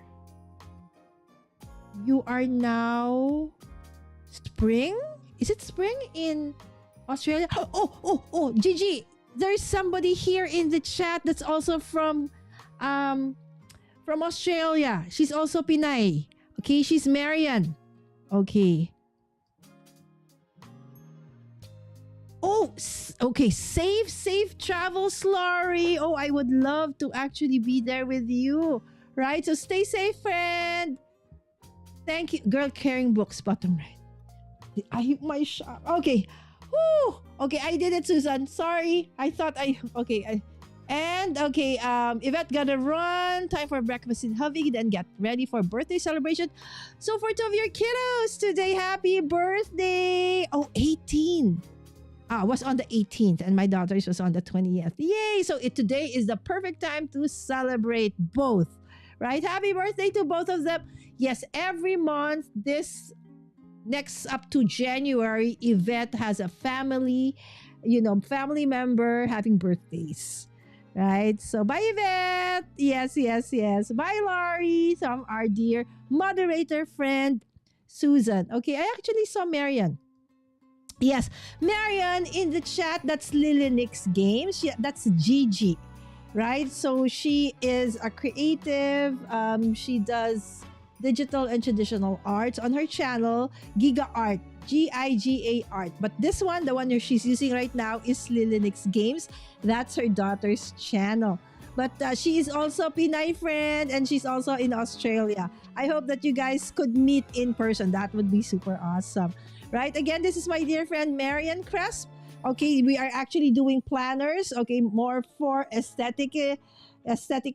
You are now spring? Is it spring in Australia? Oh, Gigi, there's somebody here in the chat that's also from Australia. She's also Pinay. Okay, she's Marian. Okay. Okay, safe travels, Lori. Oh, I would love to actually be there with you. Right? So stay safe, friend. Thank you. Girl carrying books, bottom right. I hit my shot. Okay. Whew. Okay, I did it, Susan. Sorry. I thought I okay. And okay, Yvette gotta run. Time for breakfast in Hovey, then get ready for birthday celebration. So for two of your kiddos today, happy birthday. Oh, 18. Was on the 18th and my daughter's was on the 20th. Yay! So today is the perfect time to celebrate both. Right? Happy birthday to both of them. Yes, every month this next up to January, Yvette has a family member having birthdays. Right? So bye Yvette. Yes. Bye Laurie. From our dear moderator friend Susan. Okay, I actually saw Marian. Yes, Marian in the chat. That's Lily Nick's Games. Yeah, that's Gigi, right? So she is a creative. She does digital and traditional arts on her channel, Giga Art, Giga Art. But this one, the one that she's using right now, is Lily Nick's Games. That's her daughter's channel. But she is also a Pinay friend and she's also in Australia. I hope that you guys could meet in person. That would be super awesome. Right? Again, this is my dear friend Marian Cresp. Okay, we are actually doing planners. Okay, more for aesthetic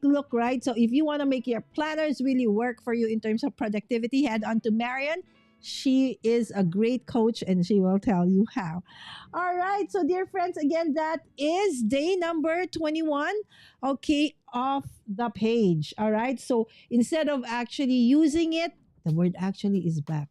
look, right? So if you want to make your planners really work for you in terms of productivity, head on to Marian. She is a great coach and she will tell you how. All right, so dear friends, again, that is day number 21, okay, off the page. All right, so instead of actually using it, the word actually is back.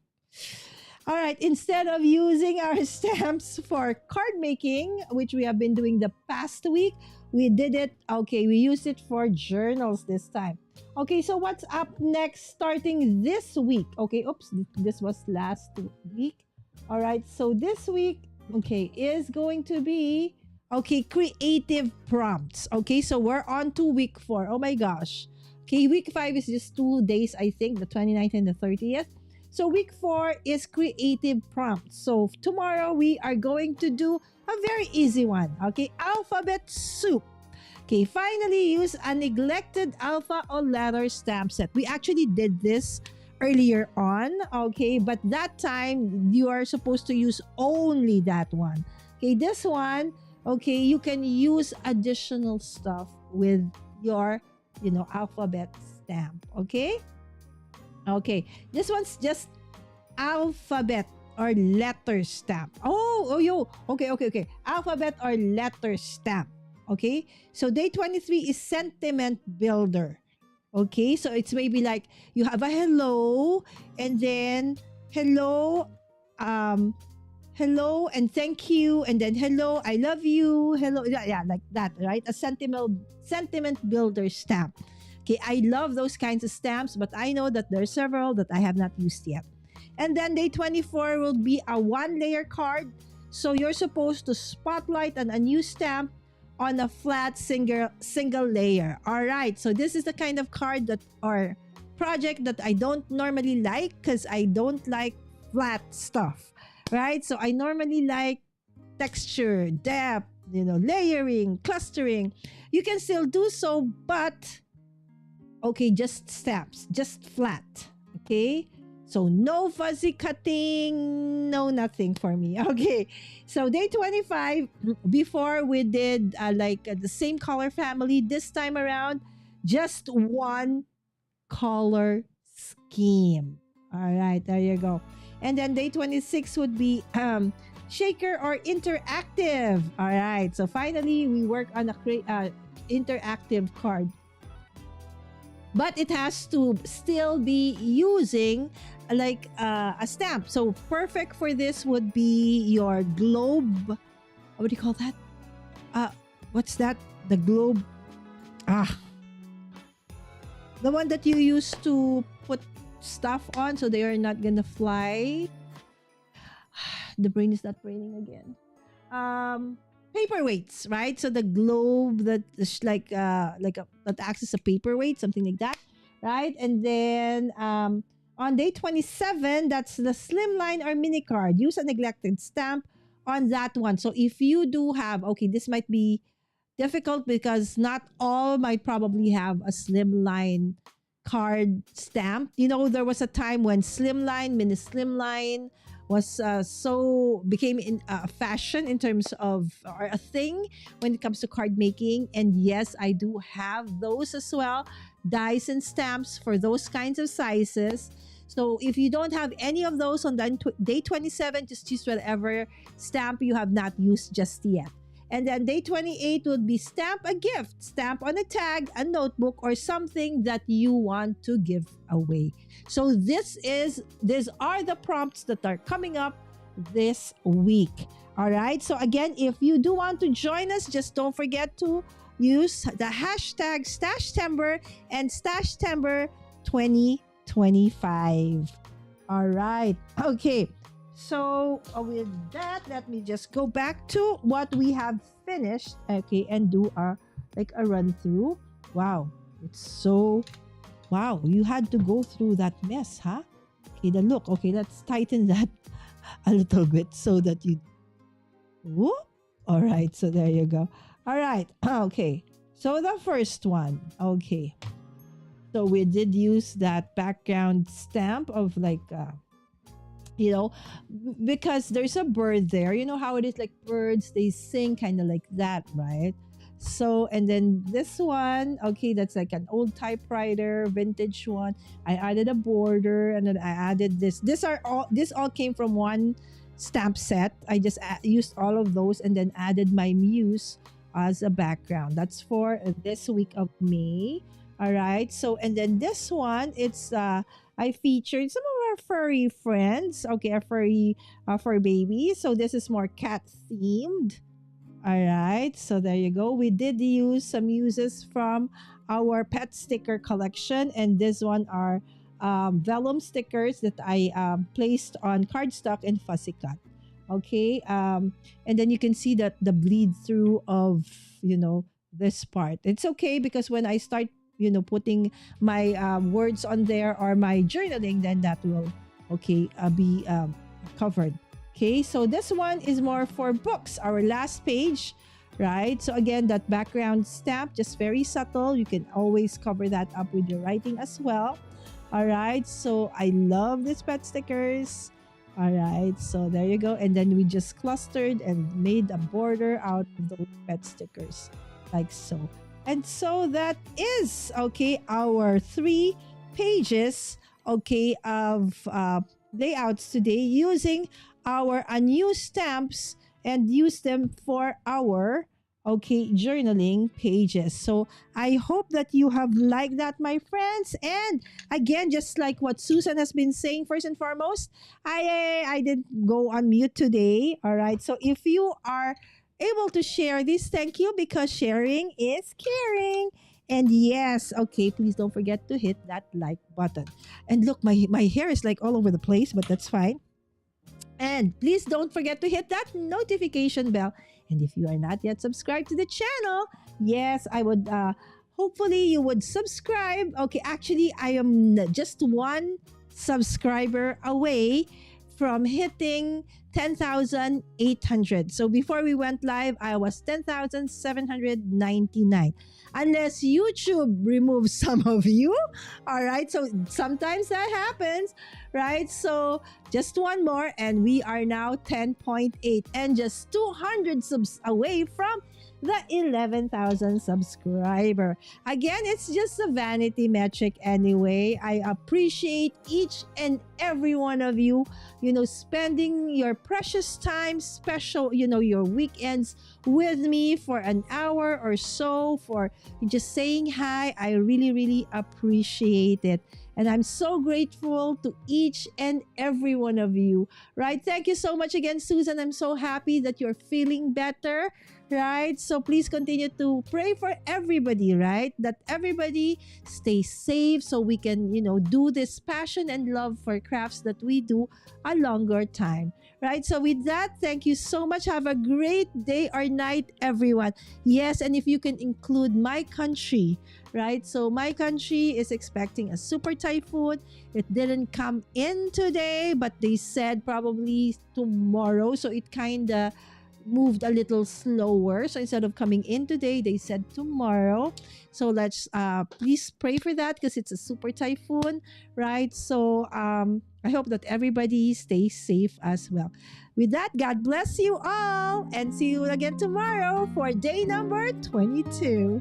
All right, instead of using our stamps for card making, which we have been doing the past week, we did it. Okay, we used it for journals this time. Okay, so what's up next starting this week? Okay, oops, this was last week. All right, so this week, okay, is going to be, okay, creative prompts. Okay, so we're on to week 4. Oh my gosh. Okay, week 5 is just 2 days, I think, the 29th and the 30th. So week 4 is creative prompts. So tomorrow we are going to do a very easy one. Okay, alphabet soup. Okay, finally use a neglected alpha or letter stamp set. We actually did this earlier on. Okay, but that time you are supposed to use only that one. Okay, this one, okay, you can use additional stuff with your, alphabet stamp. Okay. Okay, this one's just alphabet or letter stamp. Okay. Alphabet or letter stamp. Okay, so day 23 is sentiment builder. Okay, so it's maybe like you have a hello and then hello, hello and thank you, and then hello, I love you, hello, yeah, like that, right? A sentiment builder stamp. Okay, I love those kinds of stamps, but I know that there are several that I have not used yet. And then day 24 will be a 1-layer card. So you're supposed to spotlight a new stamp on a flat single layer. All right, so this is the kind of card that or project that I don't normally like because I don't like flat stuff, right? So I normally like texture, depth, layering, clustering. You can still do so, but okay, just stamps, just flat. Okay, so no fuzzy cutting, no nothing for me. Okay, so day 25, before we did the same color family. This time around, just one color scheme. All right, there you go. And then day 26 would be shaker or interactive. All right, so finally we work on a interactive card. But it has to still be using a stamp. So perfect for this would be your globe. What do you call that? What's that? The globe. The one that you use to put stuff on so they are not gonna fly. The brain is not braining again. Paperweights, right? So the globe that is that acts as a paperweight, something like that, right? And then on day 27, that's the slimline or mini card. Use a neglected stamp on that one. So if you do have, okay, this might be difficult because not all might probably have a slimline card stamp. You know, there was a time when slimline, mini slimline was so became in a fashion in terms of or a thing when it comes to card making. And yes, I do have those as well, dies and stamps for those kinds of sizes. So if you don't have any of those on day 27, just choose whatever stamp you have not used just yet. And then day 28 would be stamp a gift, stamp on a tag, a notebook, or something that you want to give away. So these are the prompts that are coming up this week. All right. So again, if you do want to join us, just don't forget to use the hashtag STASHtember and STASHtember 2025. All right. Okay. So with that, let me just go back to what we have finished, okay, and do a run through. Wow, it's so wow. You had to go through that mess, huh? Okay, the look. Okay, let's tighten that a little bit so that you. Whoop. All right, so there you go. All right, okay. So the first one, okay. So we did use that background stamp of you know, because there's a bird there. You know how it is, like birds, they sing kind of like that, right? So, and then this one, okay, that's like an old typewriter, vintage one. I added a border, and then I added this. This all came from one stamp set. I just used all of those and then added my muse as a background. That's for this week of May. All right. So, and then this one, it's I featured some of our furry friends. Okay, our furry fur baby. So this is more cat themed. All right. So there you go. We did use some uses from our pet sticker collection, and this one are vellum stickers that I placed on cardstock and fussy cut. Okay. And then you can see that the bleed through of this part. It's okay because when I start putting my words on there or my journaling, then that will be covered. Okay, so this one is more for books, our last page, right? So again, that background stamp, just very subtle. You can always cover that up with your writing as well. All right, so I love these pet stickers. All right, so there you go. And then we just clustered and made a border out of those pet stickers like so. And so that is, our 3 pages, of layouts today using our unused stamps and use them for our, journaling pages. So I hope that you have liked that, my friends. And again, just like what Susan has been saying, first and foremost, I didn't go on mute today. All right. So if you are able to share this, thank you, because sharing is caring. And yes, please don't forget to hit that like button. And look, my hair is like all over the place, but that's fine. And please don't forget to hit that notification bell. And if you are not yet subscribed to the channel, yes, I would hopefully you would subscribe. Okay, actually I am just 1 subscriber away from hitting 10,800. So before we went live, I was 10,799. Unless YouTube removes some of you. All right. So sometimes that happens, right? So just 1 more and we are now 10.8 and just 200 subs away from the 11,000 subscriber. Again, it's just a vanity metric anyway. I appreciate each and every one of you, spending your precious time, special, your weekends with me for an hour or so for just saying hi. I really, really appreciate it. And I'm so grateful to each and every one of you, right? Thank you so much again, Susan. I'm so happy that you're feeling better, right? So please continue to pray for everybody, right? That everybody stays safe so we can, do this passion and love for crafts that we do a longer time, right? So with that, thank you so much. Have a great day or night, everyone. Yes, and if you can include my country, right? So my country is expecting a super typhoon. It didn't come in today, but they said probably tomorrow. So it kind of moved a little slower. So instead of coming in today, they said tomorrow. So let's please pray for that because it's a super typhoon, right? So I hope that everybody stays safe as well. With that, God bless you all and see you again tomorrow for day number 22.